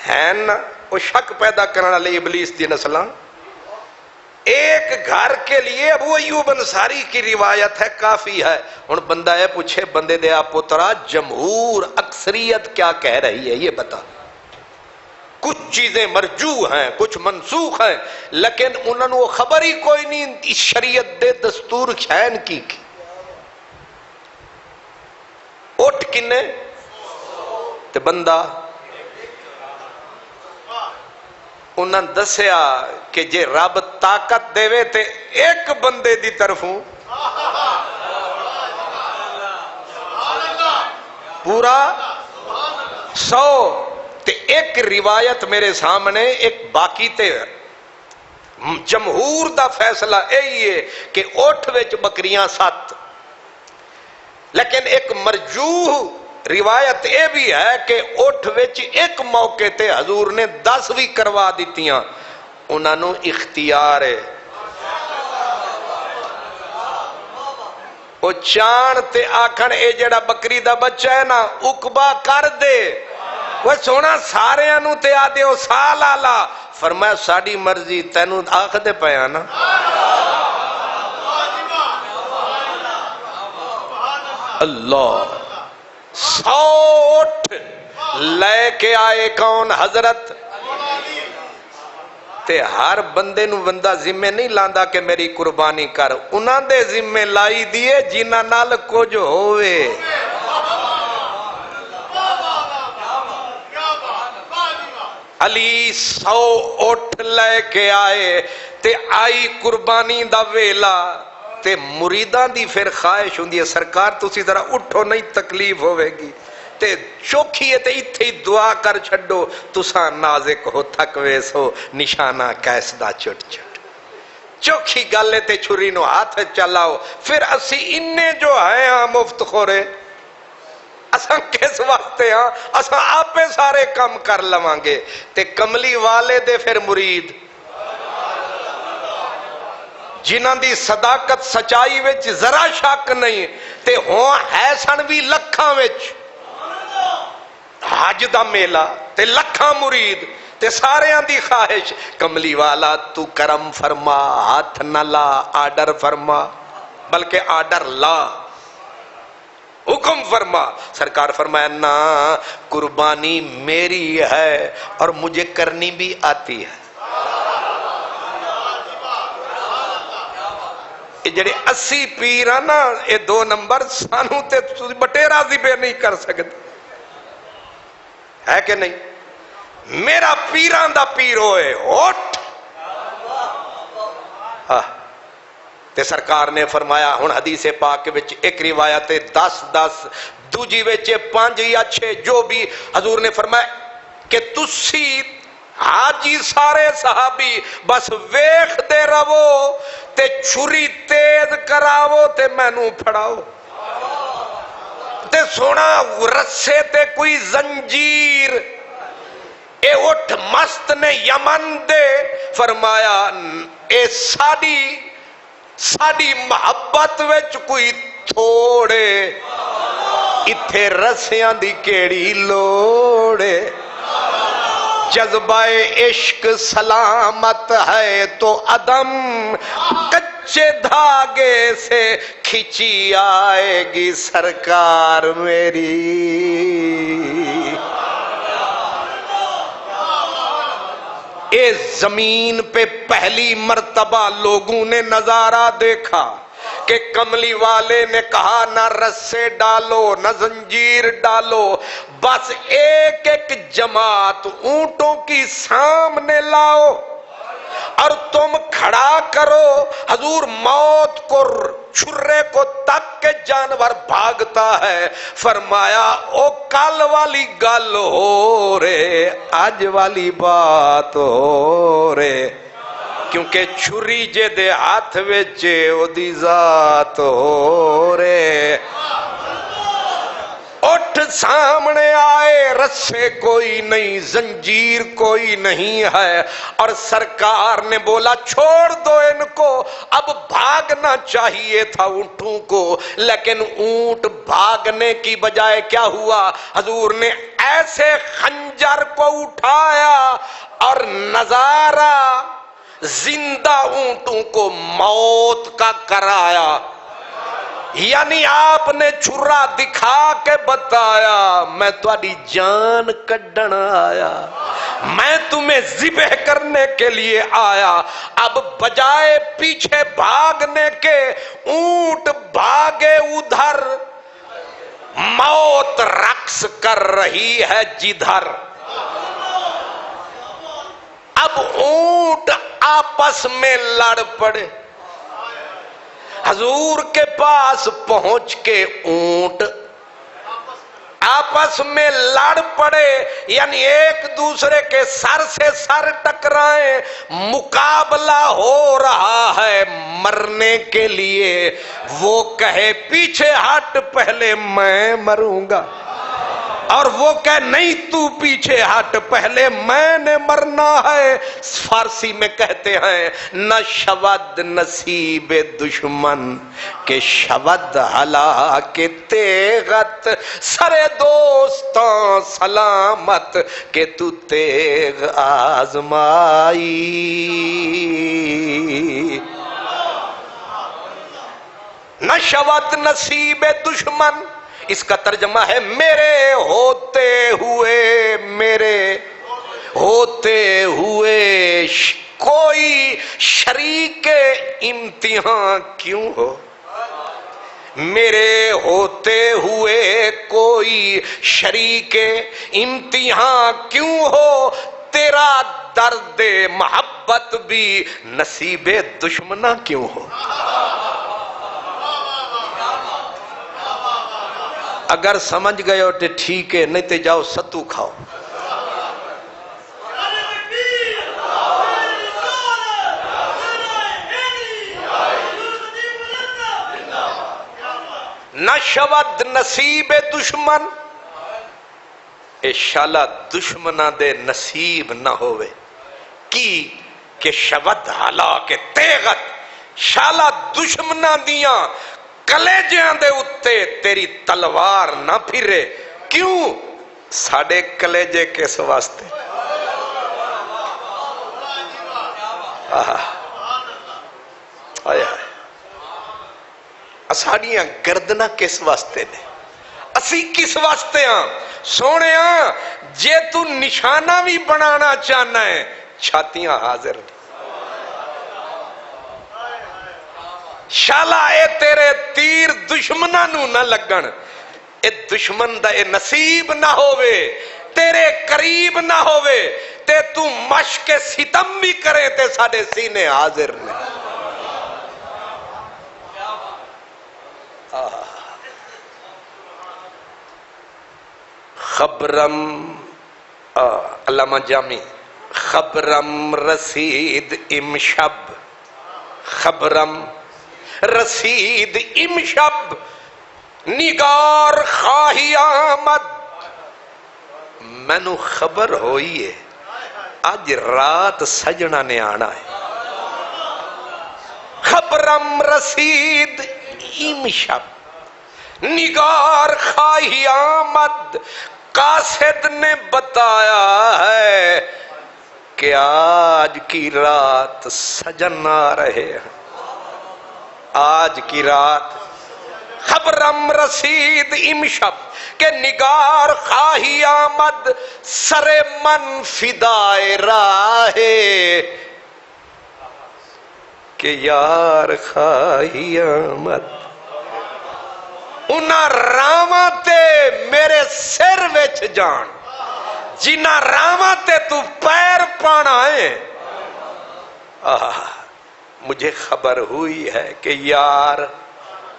ہے نا، وہ شک پیدا کرنا لے ابلیس دی نسلاں، ایک گھر کے لیے ابو ایوب انصاری کی روایت ہے کافی ہے۔ ان بندہ ہے پوچھے بندے دے آپ پترا جمہور اکثریت کیا کہہ رہی ہے یہ بتا، کچھ چیزیں مرجوع ہیں کچھ منسوخ ہیں، لیکن انہوں نے خبر ہی کوئی نہیں اس شریعت دے دستور خین کی اٹھ کنے تے بندہ انہاں دسیا کہ جے رب طاقت دے وے تے ایک بندے دی طرفوں پورا 100 تے ایک روایت میرے سامنے ایک باقی تے جمہور دا فیصلہ یہی ہے کہ اٹھ وچ بکریاں 7، لیکن ایک مرجوح روایت یہ بھی ہے کہ اٹھ وچ ایک موقع تے حضور نے 10 بھی کروا دیتیاں، انہاں نو اختیار ہے وہ چان تے آکھن اے جڑا بکری دا بچہ ہے نا اقبا کر دے، وہ سونا سارے انو تے آدھے او سال آلا، فرمایا ساڑی مرضی تینو آخ دے پیا نا، اللہ 100 اٹھ لے کے آئے کون حضرت، تے ہر بندے نو بندہ ذمہ نہیں لاندا کہ میری قربانی کر، انہاں دے ذمہ لائی دیے جنہاں نال کچھ ہوئے، علی 100 اٹھ لے کے آئے تے آئی قربانی دا ویلا، تے مریدان دی پھر خواہش ہوندی ہے سرکار تسی ذرا اٹھو نہیں تکلیف ہوئے گی، تے چوکھی ہے تے اتھے ہی دعا کر چھڈو تساں نازک ہو تھک ویسو نشانہ کیس دا چٹ چٹ، چوکھی گالے تے چھری نو ہاتھ چلاؤ، پھر اسی اننے جو ہیں ہاں مفت خورے، اساں کس واسطے ہاں اساں آپے سارے کام کر لوانگے، تے کملی والے دے پھر مرید جنہاں دی صداقت سچائی وچ ذرا شک نہیں تے ہوں ہے سن بھی لکھاں وچ حج دا میلہ تے لکھاں مرید تے سارے دی خواہش کملی والا تو کرم فرما ہاتھ نہ لا آرڈر فرما بلکہ آرڈر لا حکم فرما، سرکار فرمایا نا قربانی میری ہے اور مجھے کرنی بھی آتی ہے، جڑے 80 پیر ہیں نا یہ 2 نمبر سانو تے بٹے راضی پہ نہیں کر سکتے ہے کہ نہیں، میرا پیران دا پیر ہوئے اٹھ، تے سرکار نے فرمایا ہن حدیث پاک وچ ایک روایت 10 دوجی وچ 5 یا 6 جو بھی حضور نے فرمایا کہ تسی حاجی سارے صحابی بس ویخ دے رو تے چھری تیز کراو تے مینوں پھڑاؤ، تے سونا رسے تے کوئی زنجیر اے اٹھ مست نے یمن دے، فرمایا اے ساڑی محبت وچ کوئی تھوڑے اتھے رسیاں دی کیڑی لوڑے، جذبہ عشق سلامت ہے تو عدم کچے دھاگے سے کھچی آئے گی سرکار میری، اے زمین پہ پہلی مرتبہ لوگوں نے نظارہ دیکھا کہ کملی والے نے کہا نہ رسے ڈالو نہ زنجیر ڈالو، بس ایک ایک جماعت اونٹوں کی سامنے لاؤ اور تم کھڑا کرو، حضور موت کو چھرے کو تک کے جانور بھاگتا ہے، فرمایا او کل والی گل ہو رے آج والی بات ہو رے، کیونکہ چھری جے دے ہاتھ وچے او دی ذات ہو رے اٹھ سامنے آئے رسے کوئی نہیں زنجیر کوئی نہیں ہے اور سرکار نے بولا چھوڑ دو ان کو اب بھاگنا چاہیے تھا اونٹوں کو لیکن اونٹ بھاگنے کی بجائے کیا ہوا حضور نے ایسے خنجر کو اٹھایا اور نظارہ زندہ اونٹوں کو موت کا کرایا یعنی آپ نے چھرا دکھا کے بتایا میں تمہاری جان کڈن آیا میں تمہیں ذبح کرنے کے لیے آیا اب بجائے پیچھے بھاگنے کے اونٹ بھاگے ادھر موت رقص کر رہی ہے جدھر اب اونٹ آپس میں لڑ پڑے حضور کے پاس پہنچ کے اونٹ آپس میں لڑ پڑے یعنی ایک دوسرے کے سر سے سر ٹکرائیں مقابلہ ہو رہا ہے مرنے کے لیے وہ کہے پیچھے ہٹ پہلے میں مروں گا اور وہ کہے نہیں تو پیچھے ہٹ پہلے میں نے مرنا ہے فارسی میں کہتے ہیں نہ شود نصیب دشمن کہ شود ہلاک تیغت سر دوستاں سلامت کہ تو تیغ آزمائی نہ شود نصیب دشمن اس کا ترجمہ ہے میرے ہوتے ہوئے کوئی شریک امتحان کیوں ہو میرے ہوتے ہوئے کوئی شریک امتحان کیوں ہو تیرا درد محبت بھی نصیب دشمنہ کیوں ہو اگر سمجھ گئے ہو تو ٹھیک ہے نہیں تو جاؤ ستو کھاؤ نہ شود نصیب دشمن اے شالا دشمنہ دے نصیب نہ ہوئے کی کہ شود ہلاک تیغت شالا دشمنہ دیاں کلیجیاں دے اتے تیری تلوار نہ پھرے کیوں ساڑے کلیجے کس واسطے ساڑیاں گردنہ کس واسطے نے اسی کس واسطے ہاں سونے ہاں جے تو نشانہ بھی بنانا چاہنا ہے چھاتیاں حاضر شالا اے تیرے تیر دشمنہ نو نہ لگن اے دشمن دا اے نصیب نہ ہوئے تیرے قریب نہ ہوئے تے تو مشق ستم بھی کرے تے ساڑے سینے حاضر نے خبرم علامہ جامی خبرم رسید امشب خبرم رسید امشب نگار خواہی آمد میں نو خبر ہوئی ہے آج رات سجنہ نے آنا ہے خبرم رسید امشب نگار خواہی آمد قاصد نے بتایا ہے کہ آج کی رات سجن آ رہے ہیں آج کی رات خبرم رسید امشب کہ نگار خواہی آمد سر من فدائے راہے کہ یار خواہی آمد انہاں راواں تے میرے سر وچ جان جنہاں راواں تے تو پیر پانا ہے مجھے خبر ہوئی ہے کہ یار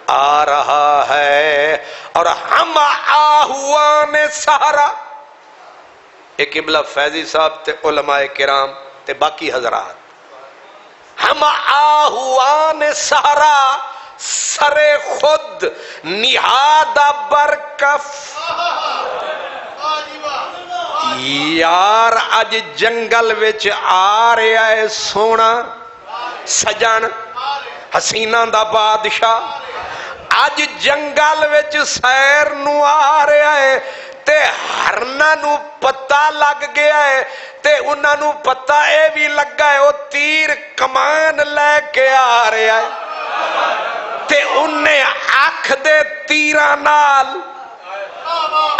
آ رہا ہے اور ہم آہوان سہارا ایک قبلہ فیضی صاحب تے علماء کرام تے باقی حضرات ہم آہوان سہرا سرے خود نہادہ برکف یار اج جنگل وچ آ رہا ہے سونا سجن حسینہ دا بادشاہ اج جنگل وچ سیر نو آ رہا ہے تے ہرنا نو پتہ لگ گیا ہے تے انہاں نو پتہ اے بھی لگا ہے او تیر کمان لے کے آ رہا ہے تے انہیں آنکھ دے تیران نال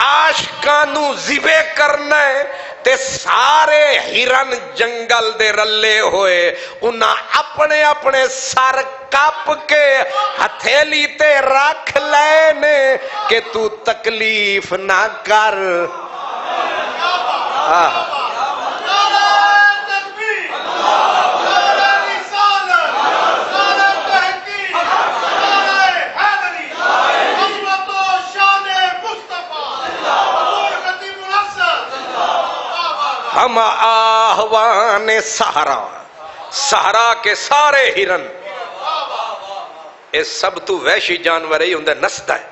عاشقاں نو ذبح کرنا ہے تے سارے ہرن جنگل دے رلے ہوئے انہاں اپنے اپنے سر کپ کے ہتھیلی تے رکھ لینے کہ تو تکلیف نہ کر ہم آہوان سہرا سہرا کے سارے ہرن اے سب تو وحشی جانور ہی اندر نستا ہے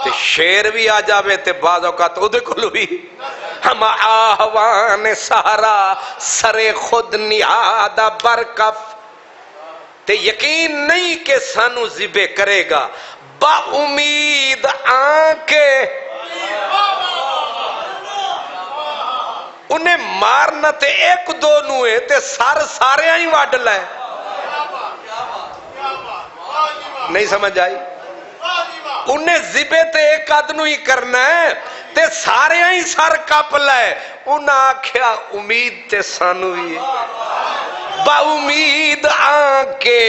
تے شیر بھی آ جاوے تے بعض اوقات او دے کلو بھی ہم آہوان سہرا سرے خود نہادہ برکف تے یقین نہیں کہ سانو ذبح کرے گا با امید آنکھیں انہیں مارنا تے ایک دو نوے تے سارے ہی واڈ لائے نہیں سمجھ آئی انہیں ذبح تے ایک آدنو ہی کرنا ہے تے سارے ہی سر کپ لائے انہاں آکھیا امید تے سانو ہی با امید آنکے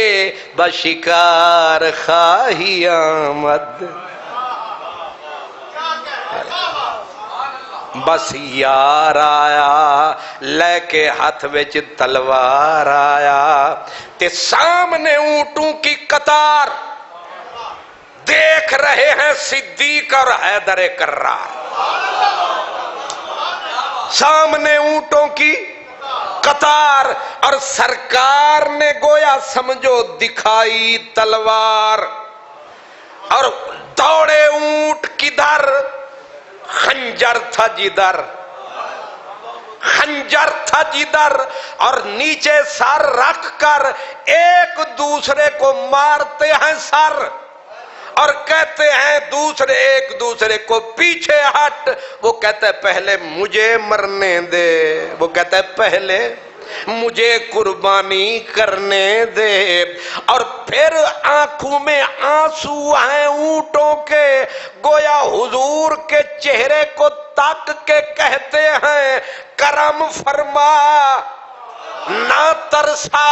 با شکار خواہی آمد بس یار آیا لے کے ہاتھ وچ تلوار آیا تے سامنے اونٹوں کی قطار دیکھ رہے ہیں صدیق اور حیدر کرار سامنے اونٹوں کی قطار اور سرکار نے گویا سمجھو دکھائی تلوار اور دوڑے اونٹ کدھر خنجر تھا جدھر خنجر تھا جدھر اور نیچے سر رکھ کر ایک دوسرے کو مارتے ہیں سر اور کہتے ہیں دوسرے ایک دوسرے کو پیچھے ہٹ وہ کہتا ہے پہلے مجھے مرنے دے وہ کہتا ہے پہلے مجھے قربانی کرنے دے اور پھر آنکھوں میں آنسو ہیں اونٹوں کے گویا حضور کے چہرے کو تک کے کہتے ہیں کرم فرما نہ ترسا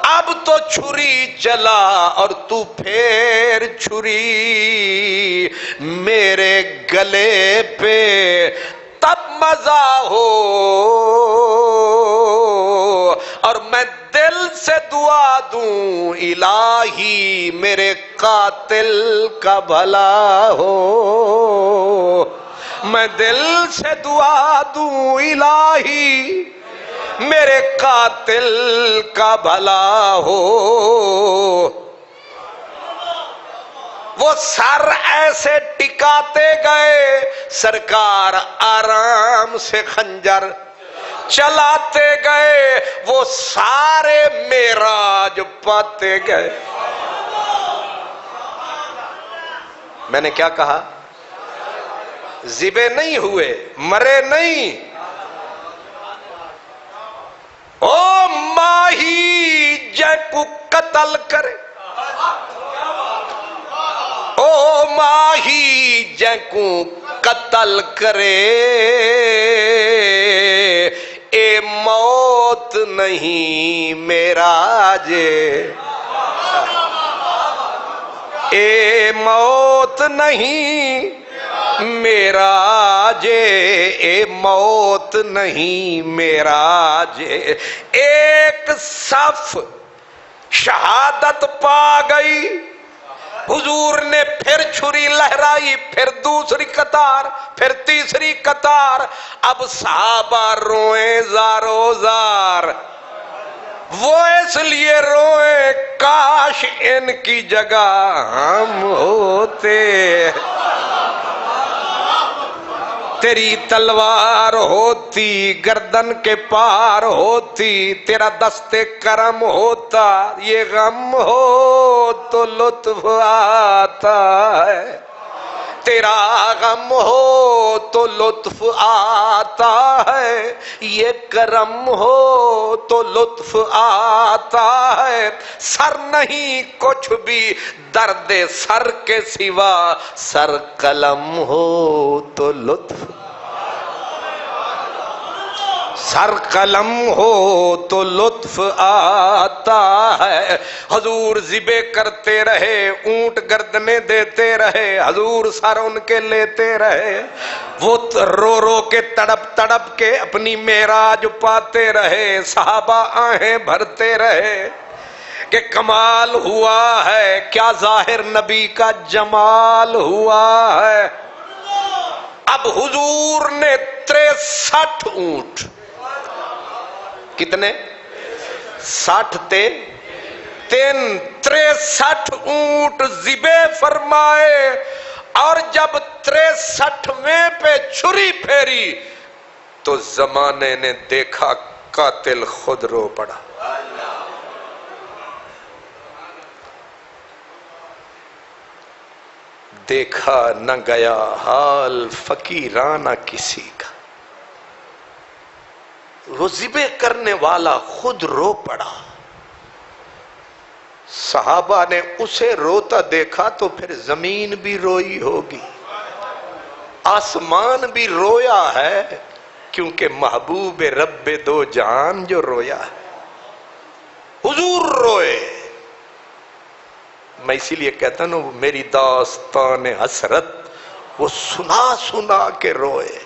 اب تو چھری چلا اور تو پھر چھری میرے گلے پہ تب مزہ ہو اور میں دل سے دعا دوں الہی میرے قاتل کا بھلا ہو میں دل سے دعا دوں الہی میرے قاتل کا بھلا ہو وہ سر ایسے ٹکاتے گئے سرکار آرام سے خنجر چلاتے گئے وہ سارے معراج پاتے گئے میں نے کیا کہا ذبح نہیں ہوئے مرے نہیں او ماہی جے کو قتل کرے او ماہی جے کو قتل کرے اے موت نہیں معراج اے موت نہیں معراج اے موت نہیں معراج ایک صف شہادت پا گئی حضور نے پھر چھری لہرائی پھر دوسری قطار پھر تیسری قطار اب صحابہ روئیں زارو زار وہ اس لیے روئے کاش ان کی جگہ ہم ہوتے، تیری تلوار ہوتی گردن کے پار ہوتی، تیرا دست کرم ہوتا، یہ غم ہو تو لطف آتا ہے، تیرا غم ہو تو لطف آتا ہے، یہ کرم ہو تو لطف آتا ہے، سر نہیں کچھ بھی درد سر کے سوا، سر قلم ہو تو لطف، سر قلم ہو تو لطف آتا ہے۔ حضور ذبح کرتے رہے، اونٹ گردنے دیتے رہے، حضور سر ان کے لیتے رہے، وہ رو رو کے تڑپ تڑپ کے اپنی معراج پاتے رہے، صحابہ آہیں بھرتے رہے کہ کمال ہوا ہے، کیا ظاہر نبی کا جمال ہوا ہے۔ اب حضور نے 63 اونٹ، کتنے؟ 60 تے 63 اونٹ ذبح فرمائے، اور جب 63ویں پہ چھری پھیری تو زمانے نے دیکھا قاتل خود رو پڑا۔ دیکھا نہ گیا حال فقیرانہ کسی کا، وہ ذبح کرنے والا خود رو پڑا۔ صحابہ نے اسے روتا دیکھا تو پھر زمین بھی روئی ہوگی، آسمان بھی رویا ہے، کیونکہ محبوب رب دو جہان جو رویا ہے، حضور روئے۔ میں اسی لیے کہتا ہوں وہ میری داستان حسرت وہ سنا سنا کے روئے،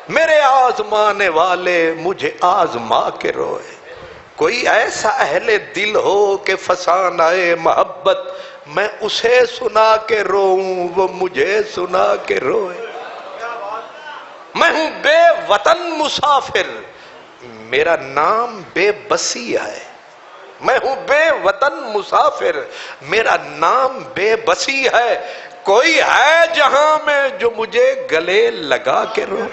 میرے آزمانے والے مجھے آزما کے روئے۔ کوئی ایسا اہل دل ہو کہ فسانہ محبت میں اسے سنا کے روؤں، وہ مجھے سنا کے روئے۔ میں ہوں بے وطن مسافر، میرا نام بے بسی ہے، میں ہوں بے وطن مسافر، میرا نام بے بسی ہے، کوئی ہے جہاں میں جو مجھے گلے لگا کے رو۔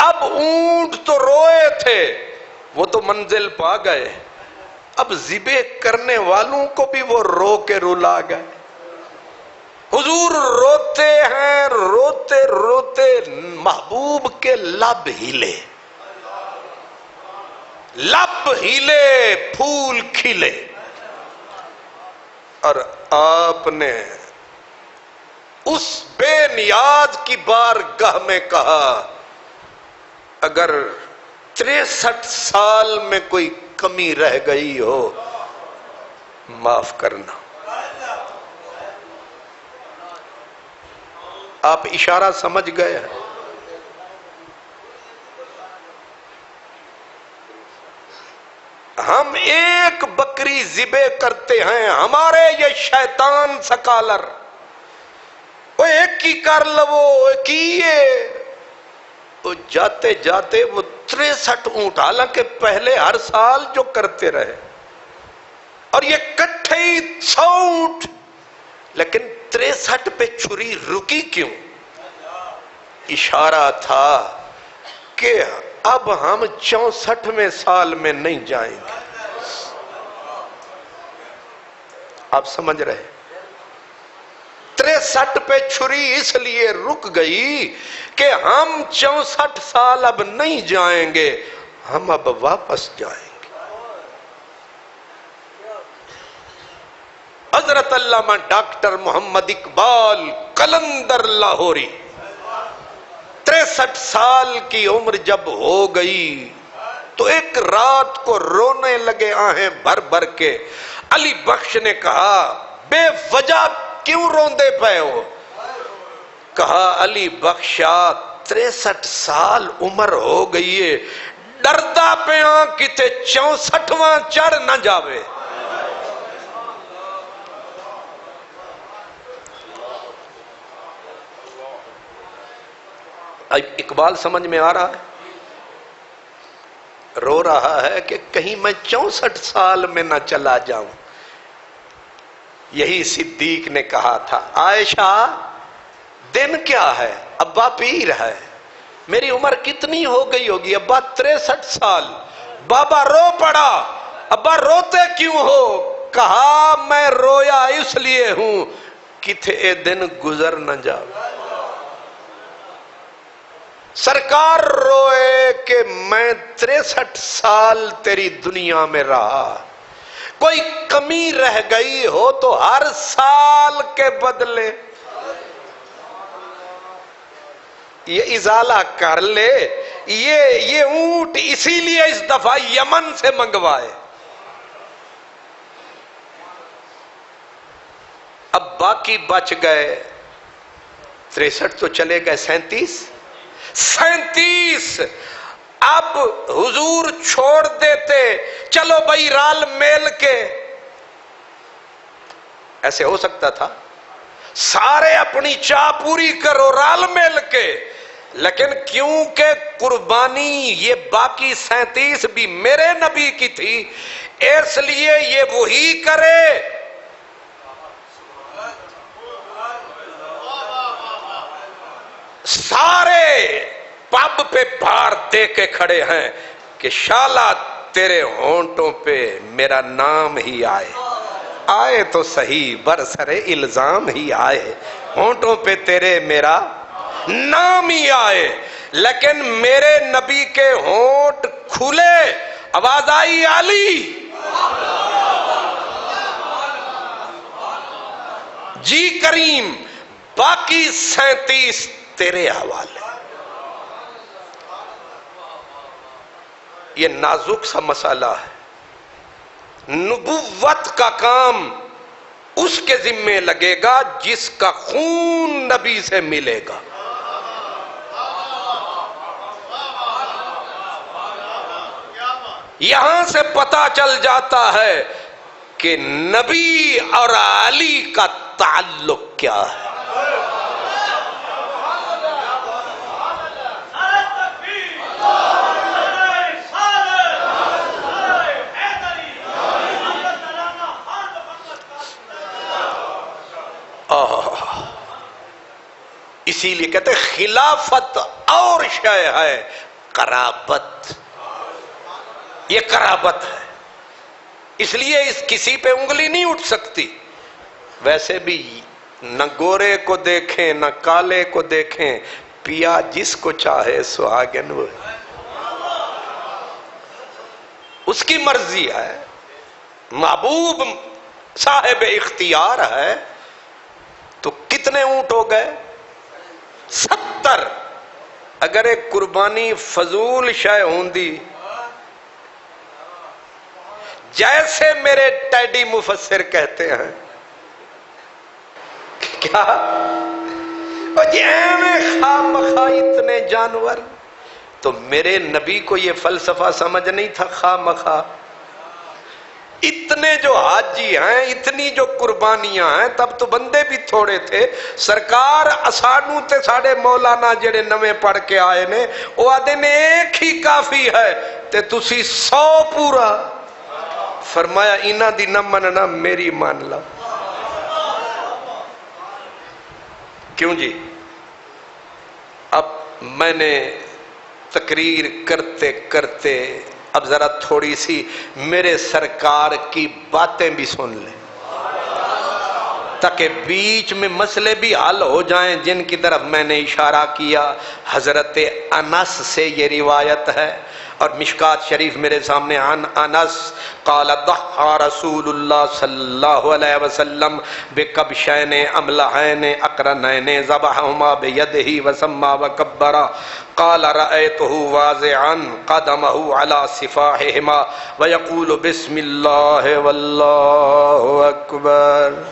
اب اونٹ تو روئے تھے، وہ تو منزل پا گئے، اب ذبح کرنے والوں کو بھی وہ رو کے رلا گئے۔ حضور روتے ہیں، روتے روتے محبوب کے لب ہلے، لب ہلے، پھول کھلے، اور آپ نے اس بے نیاز کی بارگاہ میں کہا اگر 63 سال میں کوئی کمی رہ گئی ہو معاف کرنا۔ آپ اشارہ سمجھ گئے ہیں؟ ہم ایک بکری ذبح کرتے ہیں، ہمارے یہ شیطان سکالر وہ ایک ہی کر لو، ایک ہی وہ جاتے جاتے وہ 63 اونٹ، حالانکہ پہلے ہر سال جو کرتے رہے، اور یہ کٹھے ہی 100 اونٹ، لیکن 63 پہ چھری رکی کیوں؟ اشارہ تھا کہ اب ہم 64ویں سال میں نہیں جائیں گے۔ آپ سمجھ رہے؟ 63 پہ چھری اس لیے رک گئی کہ ہم 64 سال اب نہیں جائیں گے، ہم اب واپس جائیں گے۔ حضرت علامہ ڈاکٹر محمد اقبال قلندر لاہوری 63 سال کی عمر جب ہو گئی تو ایک رات کو رونے لگے آہیں بھر بھر کے۔ علی بخش نے کہا بے وجہ کیوں روندے پے ہو؟ کہا علی بخشا 63 سال عمر ہو گئی ہے، ڈردا پہ کتے 64واں چڑھ نہ جاوے۔ اقبال سمجھ میں آ رہا ہے؟ رو رہا ہے کہ کہیں میں 64 سال میں نہ چلا جاؤں. یہی صدیق نے کہا تھا عائشہ دن کیا ہے؟ ابا پیر ہے. میری عمر کتنی ہو گئی ہوگی؟ ابا 63 سال. بابا رو پڑا. ابا روتے کیوں ہو؟ کہا میں رویا اس لیے ہوں کتھے دن گزر نہ جاؤ. سرکار روئے کہ میں 63 سال تیری دنیا میں رہا، کوئی کمی رہ گئی ہو تو ہر سال کے بدلے یہ ازالہ کر لے. یہ اونٹ اسی لیے اس دفعہ یمن سے منگوائے. اب باقی بچ گئے 63 تو چلے گئے 37. اب حضور چھوڑ دیتے چلو بھائی رال میل کے. ایسے ہو سکتا تھا سارے اپنی چاہ پوری کرو رال میل کے، لیکن کیونکہ قربانی یہ باقی 37 بھی میرے نبی کی تھی اس لیے یہ وہی کرے. سارے پب پہ بھار دے کے کھڑے ہیں کہ شالا تیرے ہونٹوں پہ میرا نام ہی آئے. آئے تو صحیح برسر الزام ہی آئے، ہونٹوں پہ تیرے میرا نام ہی آئے. لیکن میرے نبی کے ہونٹ کھلے، آواز آئی علی جی کریم. باقی 37 تیرے حوالے. یہ نازک سا مسئلہ ہے. نبوت کا کام اس کے ذمے لگے گا جس کا خون نبی سے ملے گا. یہاں سے پتہ چل جاتا ہے کہ نبی اور علی کا تعلق کیا ہے. اسی لیے کہتے ہیں خلافت اور شے ہے قرابت. یہ قرابت ہے، اس لیے اس کسی پہ انگلی نہیں اٹھ سکتی. ویسے بھی نہ گورے کو دیکھیں نہ کالے کو دیکھیں، پیا جس کو چاہے سہاگن وہ، اس کی مرضی ہے. محبوب صاحب اختیار ہے. تو کتنے اونٹ ہو گئے؟ 70. اگر ایک قربانی فضول شے ہوندی جیسے میرے ٹیڈی مفسر کہتے ہیں کیا خام خواہ اتنے جانور، تو میرے نبی کو یہ فلسفہ سمجھ نہیں تھا خام خواہ. اتنے جو حاجی ہیں، اتنی جو قربانیاں ہیں، تب تو بندے بھی تھوڑے تھے. سرکار اسانو تے ساڑے مولانا جڑے نویں پڑھ کے آئے نے وہ آدھے نے ایک ہی کافی ہے تے تسی 100 پورا. فرمایا انہاں دی نہ مننا میری مان لا. کیوں جی؟ اب میں نے تقریر کرتے کرتے اب ذرا تھوڑی سی میرے سرکار کی باتیں بھی سن لیں تاکہ بیچ میں مسئلے بھی حل ہو جائیں جن کی طرف میں نے اشارہ کیا. حضرت انس سے یہ روایت ہے اور مشکات شریف میرے سامنے. عن انس قال ضحى رسول اللہ صلی اللہ علیہ وسلم بکبشین املحین اقرنین ذبحهما بيده وسمى وكبر. قال رأيته واضعا قدمه على صفاحهما ويقول بسم الله والله اکبر.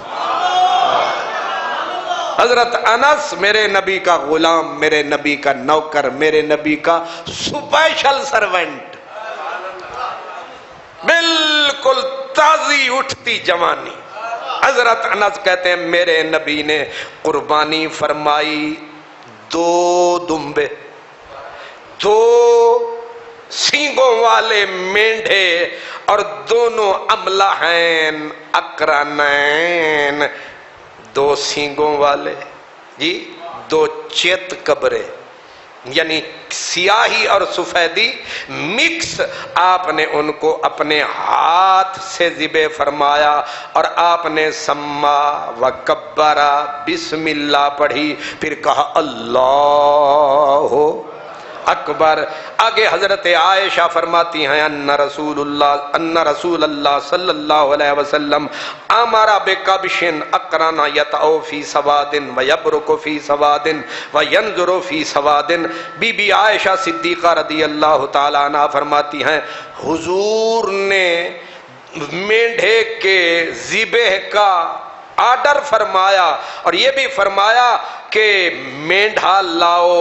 حضرت انس میرے نبی کا غلام، میرے نبی کا نوکر، میرے نبی کا سپیشل سرونٹ، بالکل تازی اٹھتی جوانی. حضرت انس کہتے ہیں میرے نبی نے قربانی فرمائی 2 دمبے، 2 سینگوں والے مینڈھے اور دونوں املحین اقرنین، دو سینگوں والے جی، دو چیت قبرے، یعنی سیاہی اور سفیدی مکس، آپ نے ان کو اپنے ہاتھ سے ذبح فرمایا اور آپ نے سما و کبرا بسم اللہ پڑھی، پھر کہا اللہ اکبر۔ آگے حضرت عائشہ فرماتی ہیں ان رسول اللہ صلی اللہ علیہ وسلم امر بکبش اقرن یطأ فی سواد ویبرک فی سواد وینظر فی سواد۔ بی بی عائشہ صدیقہ رضی اللہ تعالیٰ عنہ فرماتی ہیں حضور نے مینڈھے کے ذبح کا آرڈر فرمایا اور یہ بھی فرمایا کہ مینڈھا لاؤ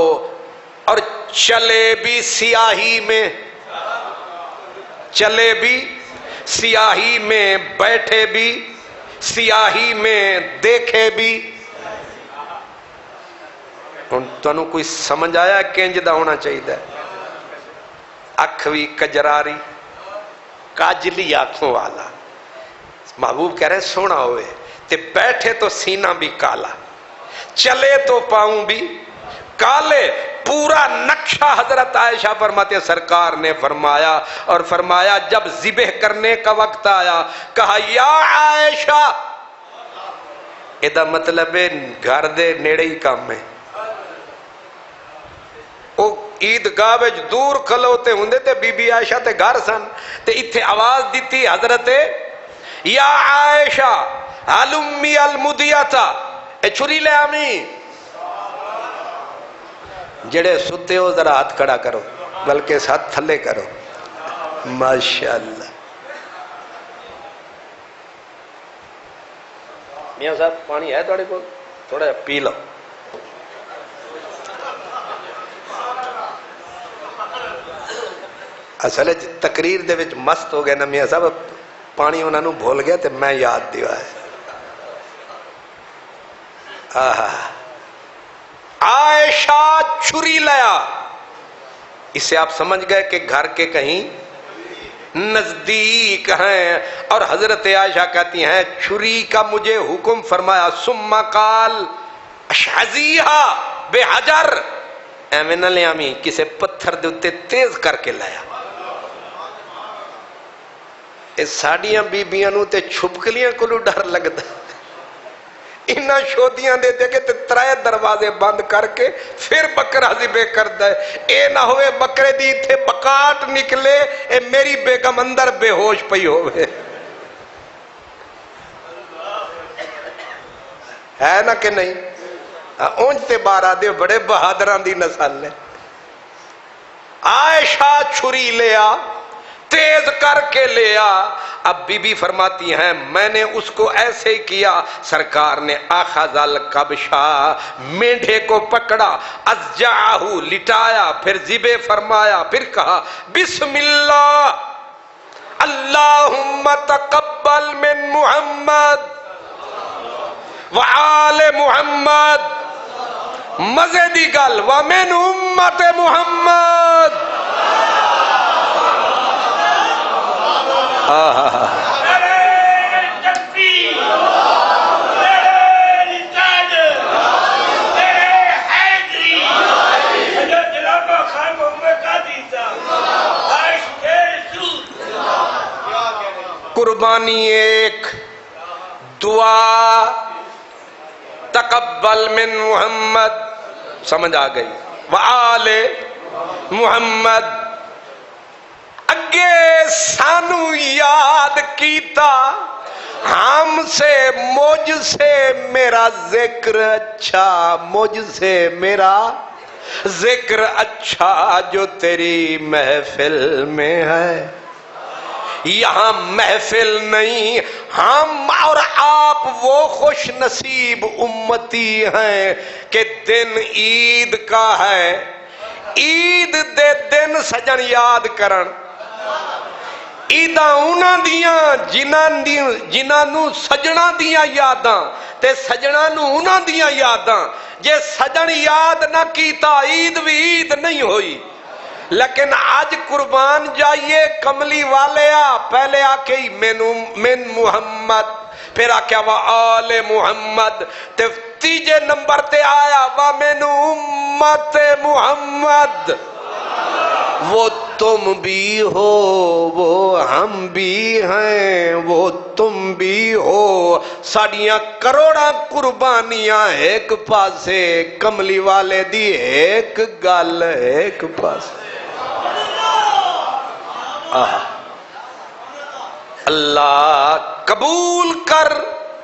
اور چلے بھی سیاہی میں، چلے بھی سیاہی میں، بیٹھے بھی سیاہی میں، دیکھے بھی۔ تنوں کوئی سمجھ آیا کنج دا ہونا چاہیے؟ اکھ بھی کجراری، کاجلی آنکھوں والا، محبوب کہہ رہے سونا ہوئے تے بیٹھے تو سینہ بھی کالا، چلے تو پاؤں بھی کالے، پورا نقشہ حضرت عائشہ فرماتے ہیں سرکار نے فرمایا، اور فرمایا جب ذبح کرنے کا وقت آیا کہا یا عائشہ، ادا مطلب ہے گھر دے نیڑے ہی کام ہے، او عیدگاہ وچ دور کھلوتے ہوندے تے بی بی عائشہ تے گھر سن تے ایتھے آواز دیتی حضرت یا عائشہ حلمی المدیتا، اے چھری لے آمی، جڑے ستے ہو ذرا ہاتھ کھڑا کرو، بلکہ ہاتھ تھلے کرو، ماشاءاللہ۔ میاں صاحب پانی ہے تھوڑے کو، تھوڑا پی لو۔ اصل تقریر دے وچ مست ہو گئے نا میاں صاحب، پانی انہوں نے بھول گیا تے میں یاد دیوا ہے۔ عائشہ چھری لیا، اس سے آپ سمجھ گئے کہ گھر کے کہیں نزدیک ہیں، اور حضرت عائشہ کہتی ہیں چھری کا مجھے حکم فرمایا، ثم قال اشعزیہا بحجر، ایویں نہ لے آمی، کسے پتھر دے اتے تیز کر کے لایا۔ اس ساڑیاں بیبیاں نو تے چھپکلیاں کو لو ڈر لگتا، انہاں شودیاں دے دے کے ترائے دروازے بند کر کے پھر بکرا ذبح کر دے، اے نہ ہوئے بکرے دی تھے بکاٹ نکلے، اے میری بیگم اندر بے ہوش پئی ہوئے، ہے نا کہ نہیں؟ اونجتے بارہ دے بڑے بہادران دی نسل ہے۔ عائشہ چھری لیا، تیز کر کے لیا، اب بی بی فرماتی ہیں میں نے اس کو ایسے ہی کیا، سرکار نے اخذ القبشہ، مینڈھے کو پکڑا، ازجعہ لٹایا، پھر ذبح فرمایا، پھر کہا بسم اللہ اللہم تقبل من محمد وآل محمد، مزے دی گل ومن امت محمد۔ قربانی ایک، دعا تقبل من محمد، سمجھ آ گئی، وآل محمد۔ اگے سانو یاد کیتا، ہم سے مجھ سے میرا ذکر اچھا، مجھ سے میرا ذکر اچھا جو تیری محفل میں ہے، یہاں محفل نہیں، ہم اور آپ وہ خوش نصیب امتی ہیں کہ دن عید کا ہے، عید دے دن سجن یاد کرن، عیداں انہاں دیاں جنہاں نو سجنا دیاں یاداں تے سجنا نو انہاں دیاں یاداں، جے سجن یاد نہ کیتا عید بھی عید نہیں ہوئی، لیکن آج قربان جائیے کملی والے پہلے آکے من محمد، پھر آکیا وآل محمد، تیجے نمبر تے آیا ومن امت محمد۔ وہ تم بھی ہو، وہ ہم بھی ہیں، وہ تم بھی ہو، ساڑیاں کروڑا قربانیاں ایک پاسے، کملی والے دی ایک گل ایک پاسے۔ اللہ قبول کر،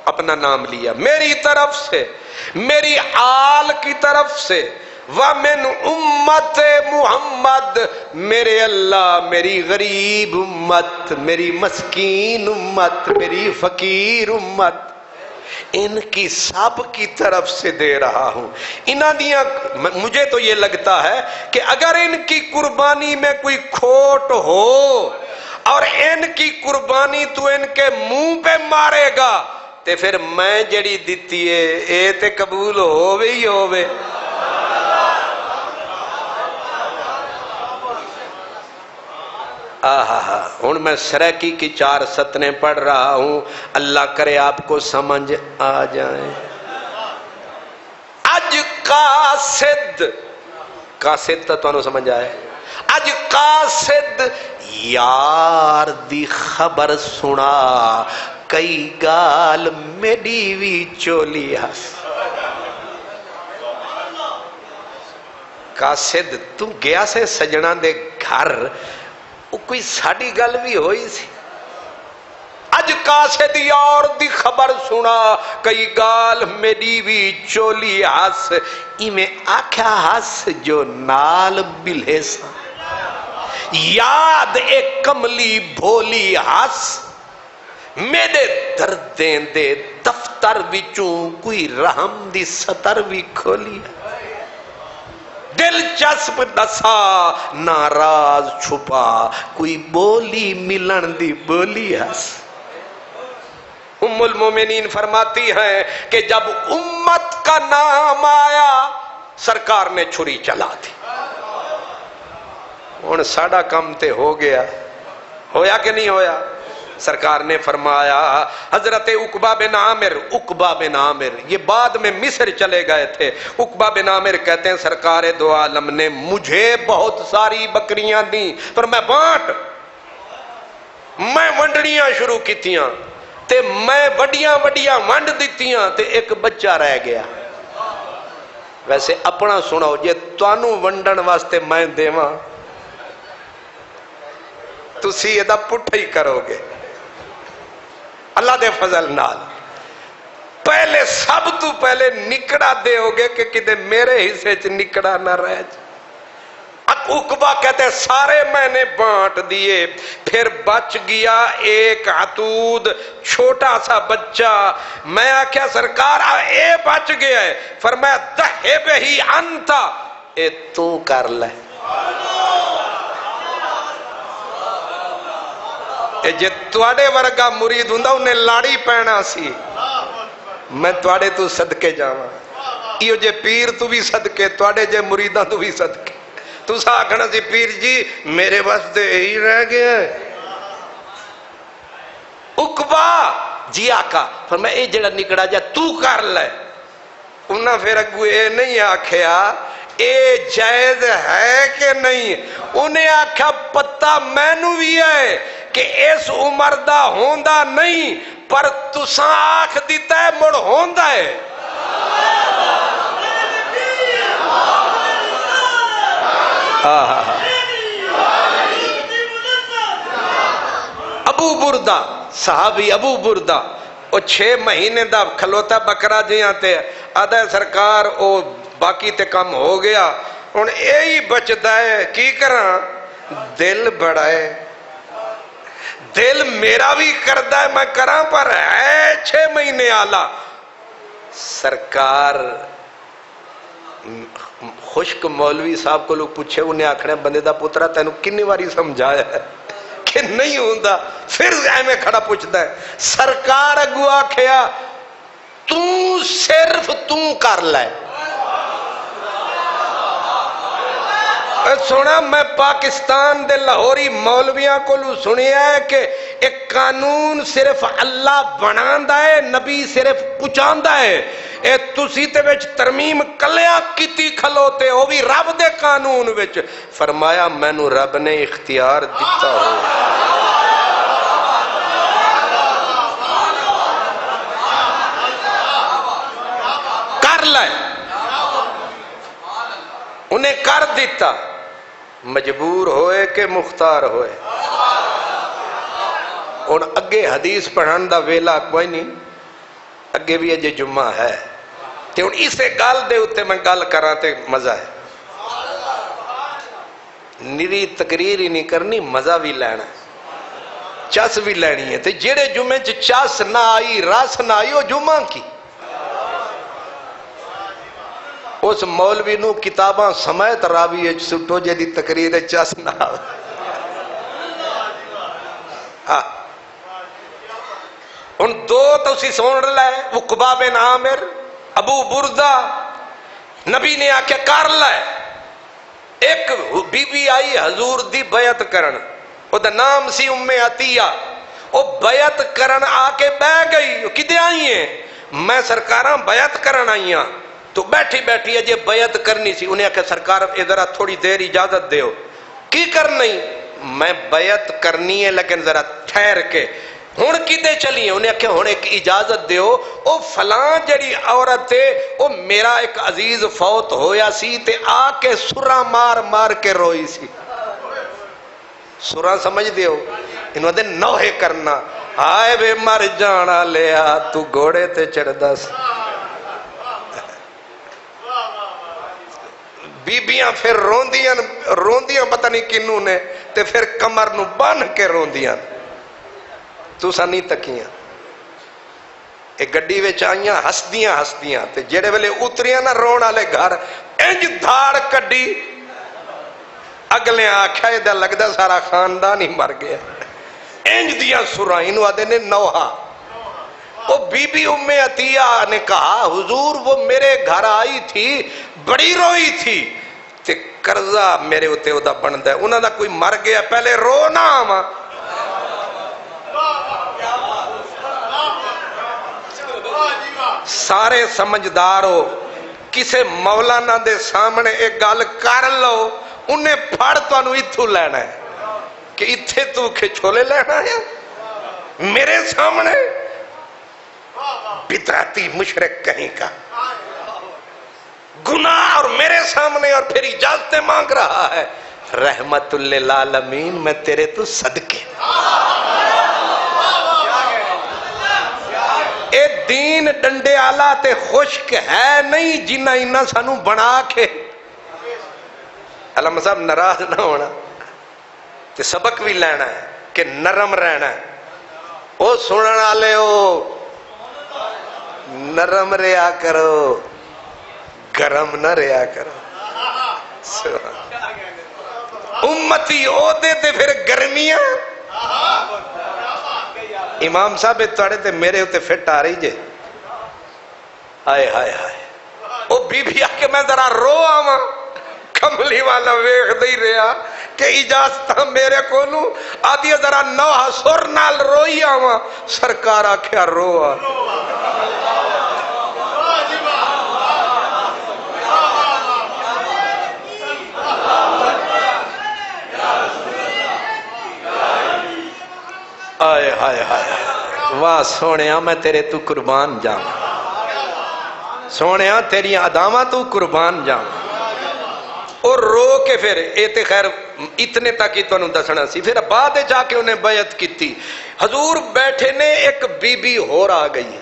اپنا نام لیا میری طرف سے، میری آل کی طرف سے، وَمِنْ امت محمد، میرے اللہ میری غریب امت، میری مسکین امت، میری فقیر امت، ان کی سب کی طرف سے دے رہا ہوں۔ مجھے تو یہ لگتا ہے کہ اگر ان کی قربانی میں کوئی کھوٹ ہو اور ان کی قربانی تو ان کے منہ پہ مارے گا تے پھر میں جڑی دیتی ہے اے تے قبول ہووے ہی ہووے۔ ہن میں سریکی کی 4 سطریں پڑھ رہا ہوں، اللہ کرے آپ کو سمجھ آ جائیں۔ اج قاصد، قاصد تو انہوں سمجھ آئے، اج قاصد یار دی خبر سنا، کئی گال میڈی وی چولی ہس۔ قاصد تو گیا سے سجنہ دے گھر، کوئی ساڑی گل بھی ہوئی سی، اج قاصد یار دی خبر سنا، کئی گال میڈی بھی چولی ہس، میں آکھا ہس جو نال بلے سا، یاد ایک کملی بھولی ہس، میرے دردیں دے دفتر وچوں کوئی رحم دی سطر بھی کھولی ہے، دلچسپ دسا ناراض چھپا، کوئی بولی ملن دی بولی ہس۔ ام المومنین فرماتی ہیں کہ جب امت کا نام آیا سرکار نے چھری چلا دی۔ ان ساڑا کم تے ہو گیا، ہویا کہ نہیں ہویا؟ سرکار نے فرمایا، حضرت عقبہ بن عامر یہ بعد میں مصر چلے گئے تھے، عقبہ بن عامر کہتے ہیں سرکار دو عالم نے مجھے بہت ساری بکریاں دیں، پر میں ونڈڑیاں شروع کیتیاں تے میں وڈیاں ونڈ دیتیاں تے ایک بچہ رہ گیا۔ ویسے اپنا سناؤ، جے توانوں ونڈن واسطے میں دیواں تسی یہ دا پٹھا ہی کرو گے۔ اللہ دے فضل نال پہلے سب تو پہلے نکڑا دے ہوگے کہ کدے میرے حصے چ نکڑا نہ رہ جائے۔ عقبہ کہتے ہیں سارے میں نے بانٹ دیے، پھر بچ گیا ایک عتود چھوٹا سا بچہ، میں آکھیا سرکار اے بچ گیا ہے، فرمایا دہے بہی انتا، اے تو کر لے۔ جے تواڈے ورگا مرید ہوندا انہیں لاڑی پینا سی، میں تواڈے تو صدقے جاواں، ایو جے پیر تو بھی صدقے، تواڈے جے مریداں تو بھی صدقے۔ تو سا آکھنا سی پیر جی میرے واسطے ہی رہ گیا ہے۔ عقبہ جی آقا فرمایا اے جڑا نکڑا جا تو کر لے۔ انہاں پھر اگو اے نہیں آکھیا اے جائز ہے کہ نہیں، انہیں آکھا پتہ مینوں بھی ہے کہ اس عمر دا ہوندا نہیں، پر تساں آکھ دیتا ہے مڑ ہوندا ہے۔ ابو بردہ صحابی ابو بردہ او 6 مہینے دا کھلوتا بکرا جیاں تے آدھا سرکار او باقی تے کم ہو گیا، ان ایہی بچدا ہے کی کراں، دل بڑا ہے، دل میرا بھی کردہ ہے میں کراں، پر ہے 6 مہینے آلہ۔ سرکار خشک مولوی صاحب کو لوگ پوچھے، انہیں آکھنے بندے دا پترہ تینوں کنی واری سمجھایا ہے کہ نہیں ہوندہ، پھر میں کھڑا پوچھتا ہے۔ سرکار اگو آکھیا تو صرف تو کر لے، سونا میں پاکستان دے لاہوری مولویاں کو سنیا ہے کہ ایک قانون صرف اللہ بناندا ہے، نبی صرف پہنچاندا ہے۔ اے تسی تے وچ ترمیم کلیاں کیتی کھلوتے ہو بھی رب دے قانون وچ۔ فرمایا مینوں رب نے اختیار دیتا ہو، کر لے، انہیں کر دیتا، مجبور ہوئے کہ مختار ہوئے۔ اور اگے حدیث پڑھن دا ویلا کوئی نہیں، اگے بھی اجے جمعہ ہے تے ہن اسے گل دے اتے میں گل کراں تے مزہ ہے۔ نری تقریر ہی نہیں کرنی، مزہ بھی لینا، چس بھی لینی ہے۔ تے جیڑے جمعے چ چس نہ آئی، رس نہ آئی، وہ جمعہ کی اس مولوی نو کتاباں سمیت راوی اچ سٹو جے دی تقریر چس نہ آوے۔ ان دو تو سی سن لے، عقبہ بن عامر، ابو بردہ، نبی نے آکھے کر لے۔ ایک بی بی آئی حضور دی بیعت کرن، او دا نام سی ام عطیہ، او بیعت کرن آ کے بہ گئی، کدے آئی ہیں؟ میں سرکاراں بیعت کرن آئی ہاں۔ تو بیٹھی بیٹھی اجے بیعت کرنی سی، انہیں آکھے سرکار ذرا تھوڑی دیر اجازت دیو۔ کی کرنی؟ میں بیعت کرنی ہے لیکن ذرا ٹھہر کے۔ ہن کدے چلی ہیں؟ انہیں آکھے ہن ایک اجازت دیو، او فلاں جڑی عورت ہے او میرا ایک عزیز فوت ہویا سی تے آ کے سرا مار مار کے روئی سی۔ سرا سمجھ دیو، انہوں دے نوحے کرنا، آئے بے مر جانا لیا تو گھوڑے تے چڑھدا سی۔ بیبیاں پھر روندیاں پتہ نہیں کنوں نے، تے پھر کمر نو بن کے روندیاں، تو سا نہیں تکیاں۔ ایک گڈی وچ آئیاں ہسدیاں تے جڑے ویلے اتریاں نہ رون والے گھر انج دھاڑ کڈی، اگلے آکھیا اے دا لگدا سارا خاندان ہی مر گیا۔ انج دیاں سراں انہوں آدھے نے نوحہ۔ وہ بی بی ام عطیہ نے کہا حضور وہ میرے گھر آئی تھی، بڑی روئی تھی تے قرضہ میرے ہوتے ہوتا بندا ہے، انہوں دا کوئی مر گیا، پہلے رو نہ آواں۔ سارے سمجھدار ہو، کسے مولانا دے سامنے ایک گل کر لو، انہیں پھڑ تو انہوں اتھو لینا ہے کہ اتھے تو کھچولے لینا ہے میرے سامنے، بدعتی مشرک کہیں کا گناہ اور میرے سامنے، اور پھر اجازتیں مانگ رہا ہے۔ رحمت للعالمین میں تیرے تو صدقے، اے دین ڈنڈے آلہ تے خشک ہے نہیں جنہ انہ سانو بنا کے۔ علامہ صاحب ناراض نہ ہونا تے سبق بھی لینا ہے کہ نرم رہنا ہے۔ او سنن والے ہو، نرم رہا کرو، گرم نہ رہا کرو۔ امتی او دے تے پھر گرمیاں۔ امام صاحب توڑے تے میرے ہوتے فٹ آ رہی جے، آئے ہائے ہائے، او بی بی آکے میں ذرا رو آواں، کملی والا ویخ دے رہا کہ اجازتہ میرے کو نو آدھی ذرا نوحہ سر نال روئی آواں، سرکار آکھیا رو آ۔ آئے ہائے ہائے، واہ سونیا میں تیرے تو قربان جاؤں، سونیا تیری ادامہ تو قربان جاؤں۔ اور رو کے پھر ایتے خیر اتنے تک ہی تو انہوں دسنا سی، پھر بعد جا کے انہیں بیعت کی تھی۔ حضور بیٹھے نے، ایک بی بی اور آ گئی،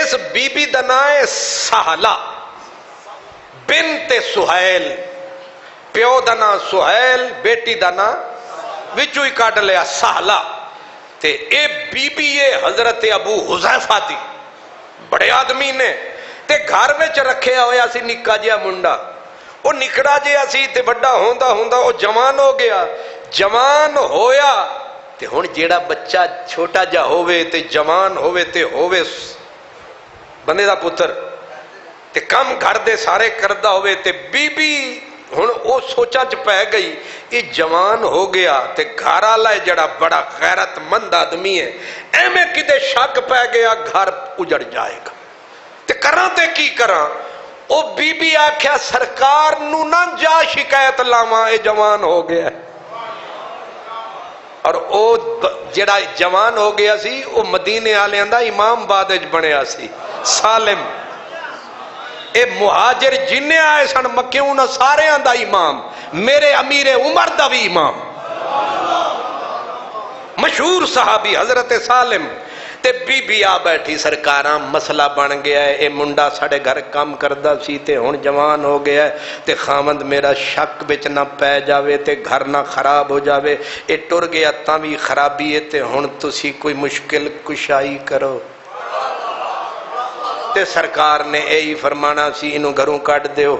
اس بی بی دا نام ہے سہلہ بنت سہیل، پیو دا نام سہیل، بیٹی دا نام وچو ہی کاٹ لیا سہلہ۔ تے اے بی بی اے حضرت ابو حذیفہ دی، بڑے آدمی نے تے گھر وچ رکھیا ہویا سی نکا جیا منڈا، وہ نکڑا جیا سی تے بڑا ہوندا ہوندا وہ جوان ہو گیا، جوان ہویا تے ہن جیڑا بچہ چھوٹا جا ہووے تے جوان ہووے تے ہووے بندے دا پتر تے کم گھر دے سارے کردہ ہوئے تے بی بی ہن او سوچاں چ پہ گئی یہ جوان ہو گیا تے گھر والا ہے جڑا بڑا غیرت مند آدمی ہے ایویں کدے شک پہ گیا گھر اجڑ جائے گا تے کراں تے کی کراں او بی بی آکھیا سرکار نو نہ جا شکایت لاواں اے جوان ہو گیا ہے اور او جڑا جوان ہو گیا سی او مدینے والے دا امام بعد وچ بنیا سی سالم اے مہاجر جننے آئے سن مکیوں نہ سارے دا امام میرے امیر عمر دا بھی امام مشہور صحابی حضرت سالم تے بی بی آ بیٹھی سرکاراں مسئلہ بن گیا ہے اے منڈا ساڑے گھر کام کردہ سی تے ہن جوان ہو گیا ہے تے خامند میرا شک بچ نہ پہ جاوے تے گھر نہ خراب ہو جاوے اے ٹر گیا تاں بھی خرابی ہے تے ہن تسی کوئی مشکل کشائی کرو تے سرکار نے اے ہی فرمانا سی انہوں گھروں کاٹ دیو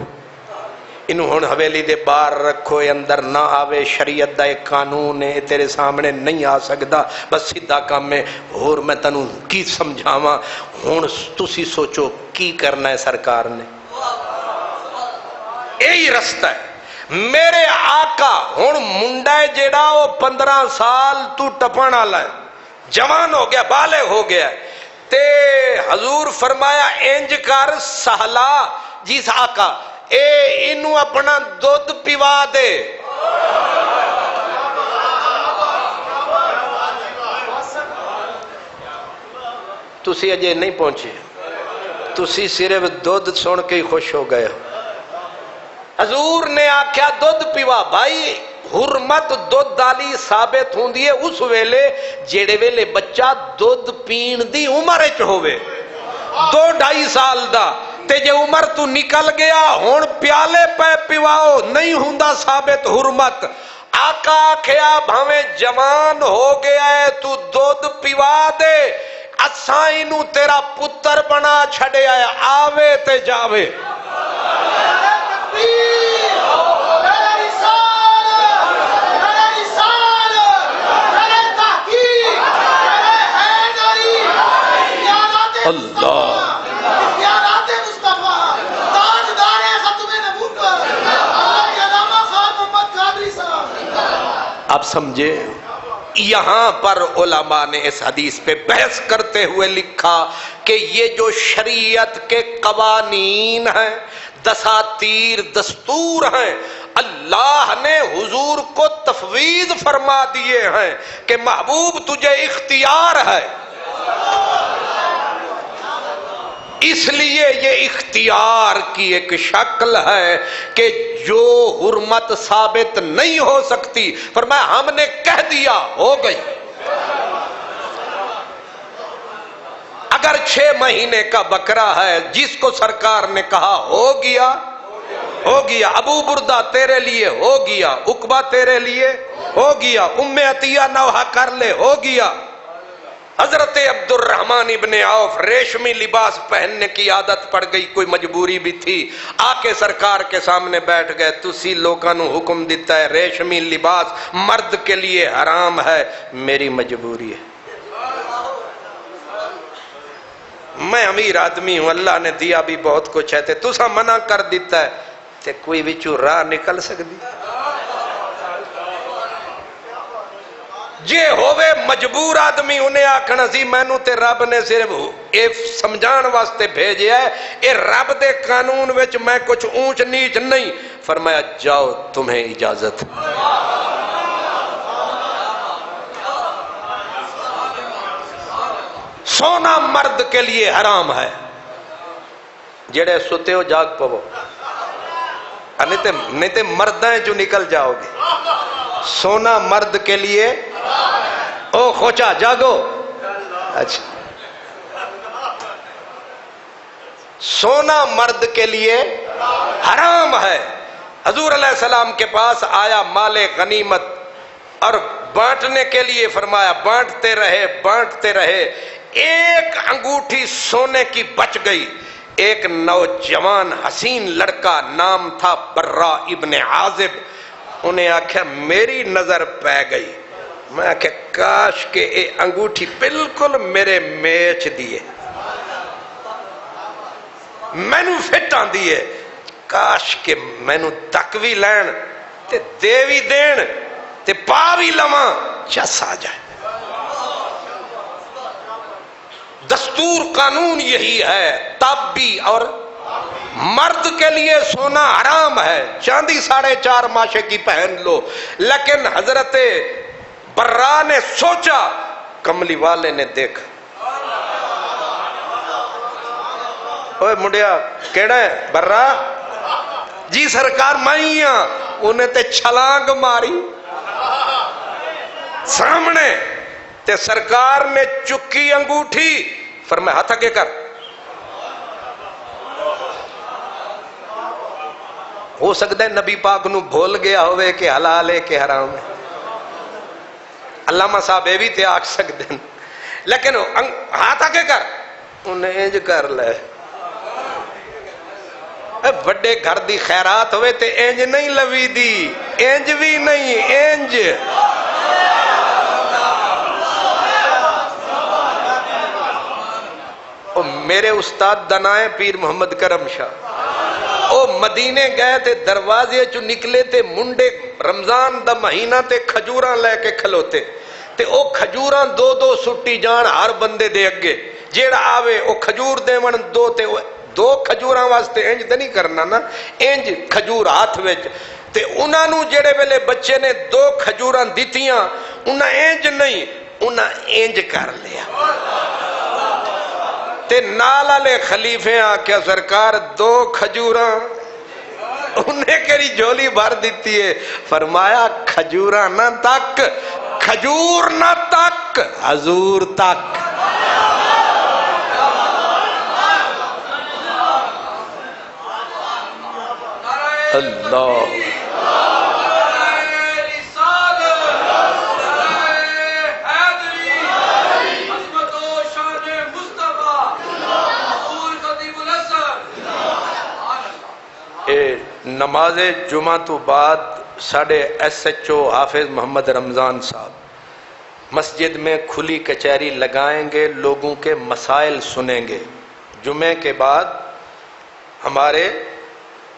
انہوں ہن حویلی دے باہر رکھو اندر نہ آوے شریعت دا ایک قانون ہے تیرے سامنے نہیں آ سکدا بس سیدھا کام میں اور میں تنوں کی سمجھاواں ہن تسی سوچو کی کرنا ہے سرکار نے یہی رستہ ہے میرے آقا ہن منڈا جیڑا وہ 15 سال تو ٹپن والا ہے جوان ہو گیا بالغ ہو گیا تے حضور فرمایا انج کر سہلا جس آقا اے انہوں اپنا دودھ پیوا دے تسی اجے نہیں پہنچے تسی صرف دودھ سن کے خوش ہو گئے حضور نے آکھیا دودھ پیوا بھائی حرمت دودھ دالی ثابت ہوں دیئے اس ویلے جیڑے ویلے بچہ دودھ پین دی عمر اچ ہوئے 2-2.5 سال دا تے جے عمر تو نکل گیا ہون پیالے پہ پیواؤ نہیں ہوندا ثابت حرمت آقا کھیا بھاویں جوان ہو گیا ہے تو دودھ پیوا دے اساں انہوں تیرا پتر بنا چھڑے آیا آوے تے جاوے اللہ آپ سمجھے یہاں پر علماء نے اس حدیث پہ بحث کرتے ہوئے لکھا کہ یہ جو شریعت کے قوانین ہیں دساتیر دستور ہیں اللہ نے حضور کو تفویض فرما دیے ہیں کہ محبوب تجھے اختیار ہے اس لیے یہ اختیار کی ایک شکل ہے کہ جو حرمت ثابت نہیں ہو سکتی فرمایا ہم نے کہہ دیا ہو گئی اگر 6 مہینے کا بکرا ہے جس کو سرکار نے کہا ہو گیا ہو گیا ابو بردہ تیرے لیے ہو گیا عقبہ تیرے لیے ہو گیا ام عطیہ نوحہ کر لے ہو گیا حضرت عبد الرحمن ابن عوف ریشمی لباس پہننے کی عادت پڑ گئی کوئی مجبوری بھی تھی آ کے سرکار کے سامنے بیٹھ گئے تسی لوگوں نے حکم دیتا ہے ریشمی لباس مرد کے لیے حرام ہے میری مجبوری ہے میں امیر آدمی ہوں اللہ نے دیا بھی بہت کچھ ہے تسا منع کر دیتا ہے تے کوئی وچوں راہ نکل سکتی جے ہوئے مجبور آدمی انہیں آکھنا سی مینوں تے رب نے صرف اے سمجھان واسطے بھیجے ہے اے رب دے قانون وچ میں کچھ اونچ نیچ نہیں فرمایا جاؤ تمہیں اجازت سونا مرد کے لیے حرام ہے جڑے ستے ہو جاگ پو نہیں تے مردیں جو نکل جاؤ گے سونا مرد کے لیے او خوچا جاگو اچھا سونا مرد کے لیے حرام ہے حضور علیہ السلام کے پاس آیا مال غنیمت اور بانٹنے کے لیے فرمایا بانٹتے رہے ایک انگوٹھی سونے کی بچ گئی ایک نوجوان حسین لڑکا نام تھا برا ابن عازب انہیں آکھا میری نظر پہ گئی میں آکھا کاش کہ اے انگوٹھی بالکل میرے میچ دیئے میں نو فٹ آن دیئے کاش کہ مینوں تک بھی لین تے دے بھی دین تے پا بھی لواں چس آ جائے. دستور قانون یہی ہے. تب بھی اور مرد کے لیے سونا حرام ہے, چاندی 4.5 ماشے کی پہن لو. لیکن حضرت برا نے سوچا, کملی والے نے دیکھا, اوے منڈیا کیڑا ہے برا جی سرکار میں ہاں. انہیں تے چھلانگ ماری سامنے تے سرکار نے چکی انگوٹھی فرمایا ہاتھ اگے کر. ہو سکتا ہے نبی پاک نو بھول گیا ہوئے کہ حلال ہے کہ حرام ہے. علامہ صاحب یہ بھی تے آکھ سکتے ہیں, لیکن ہاتھ آگے کر, انہیں انج کر لے. بڑے گھر دی خیرات ہوئے تے انج نہیں لوی دی, انج بھی نہیں انج. میرے استاد دنائے پیر محمد کرم شاہ او مدینے گئے تے دروازے چو نکلے تے منڈے رمضان دا مہینہ تے کھجوراں لے کے کھلوتے تے او کھجوراں 2 سٹی جان ہر بندے دے اگے, جیڑا آوے او کھجور دے من 2 تے 2 کھجوراں واسطے انج تے نہیں کرنا نا, انج کھجور ہاتھ وچ تے انہاں نو جیڑے ویلے بچے نے 2 کھجوراں دتیاں انہاں انج نہیں انہاں انج کر لیا. تے نال والے خلیفے آکھیا سرکار 2 کھجوراں, انہیں کری جھولی بھر دیتی ہے. فرمایا کھجوراں نہ تک, کھجور نہ تک, حضور تک. اللہ نماز جمعہ تو بعد ساڑھے ایس ایچ او حافظ محمد رمضان صاحب مسجد میں کھلی کچہری لگائیں گے, لوگوں کے مسائل سنیں گے. جمعے کے بعد ہمارے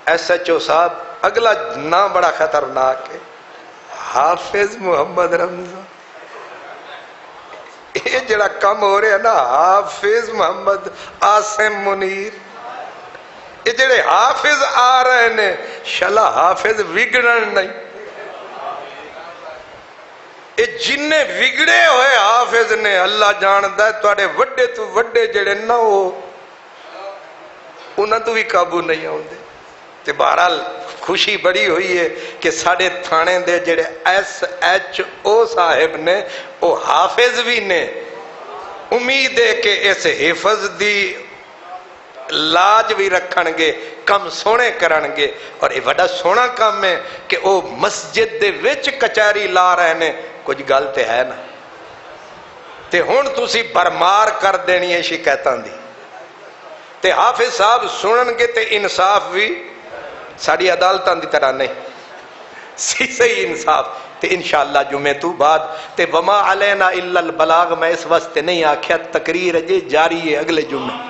ایس ایچ او صاحب, اگلا نام بڑا خطرناک ہے, حافظ محمد رمضان. یہ جڑا کم ہو رہا ہے نا, حافظ محمد عاصم منیر, یہ جڑے حافظ آ رہے نے شلا حافظ وگڑن نہیں. یہ جن وگڑے ہوئے حافظ نے اللہ جاندا ہے تواڈے وڈے تو وڈے جڑے نہ ہو انہاں تو بھی قابو نہیں آوندے. تے بہرحال خوشی بڑی ہوئی ہے کہ ساڑھے تھانے دے جڑے ایس ایچ او صاحب نے وہ حافظ بھی نے. امید ہے کہ اس حفظ دی لاج بھی رکھن گے, کم سونے کرن گے. اور یہ بڑا سونا کام ہے کہ وہ مسجد دے وچ کچہری لا رہے نے, کچھ گل تے ہے نا. تے ہن تسی برمار کر دینی ہے شکایتاں دی. تے حافظ صاحب سنن گے تے انصاف بھی ساری عدالتاں دی طرح نہیں, صحیح انصاف. تے انشاءاللہ جمعے تو بعد تے وما علینا الا البلاغ, میں اس واسطے نہیں آکھیا تقریر جاری ہے اگلے جمعے.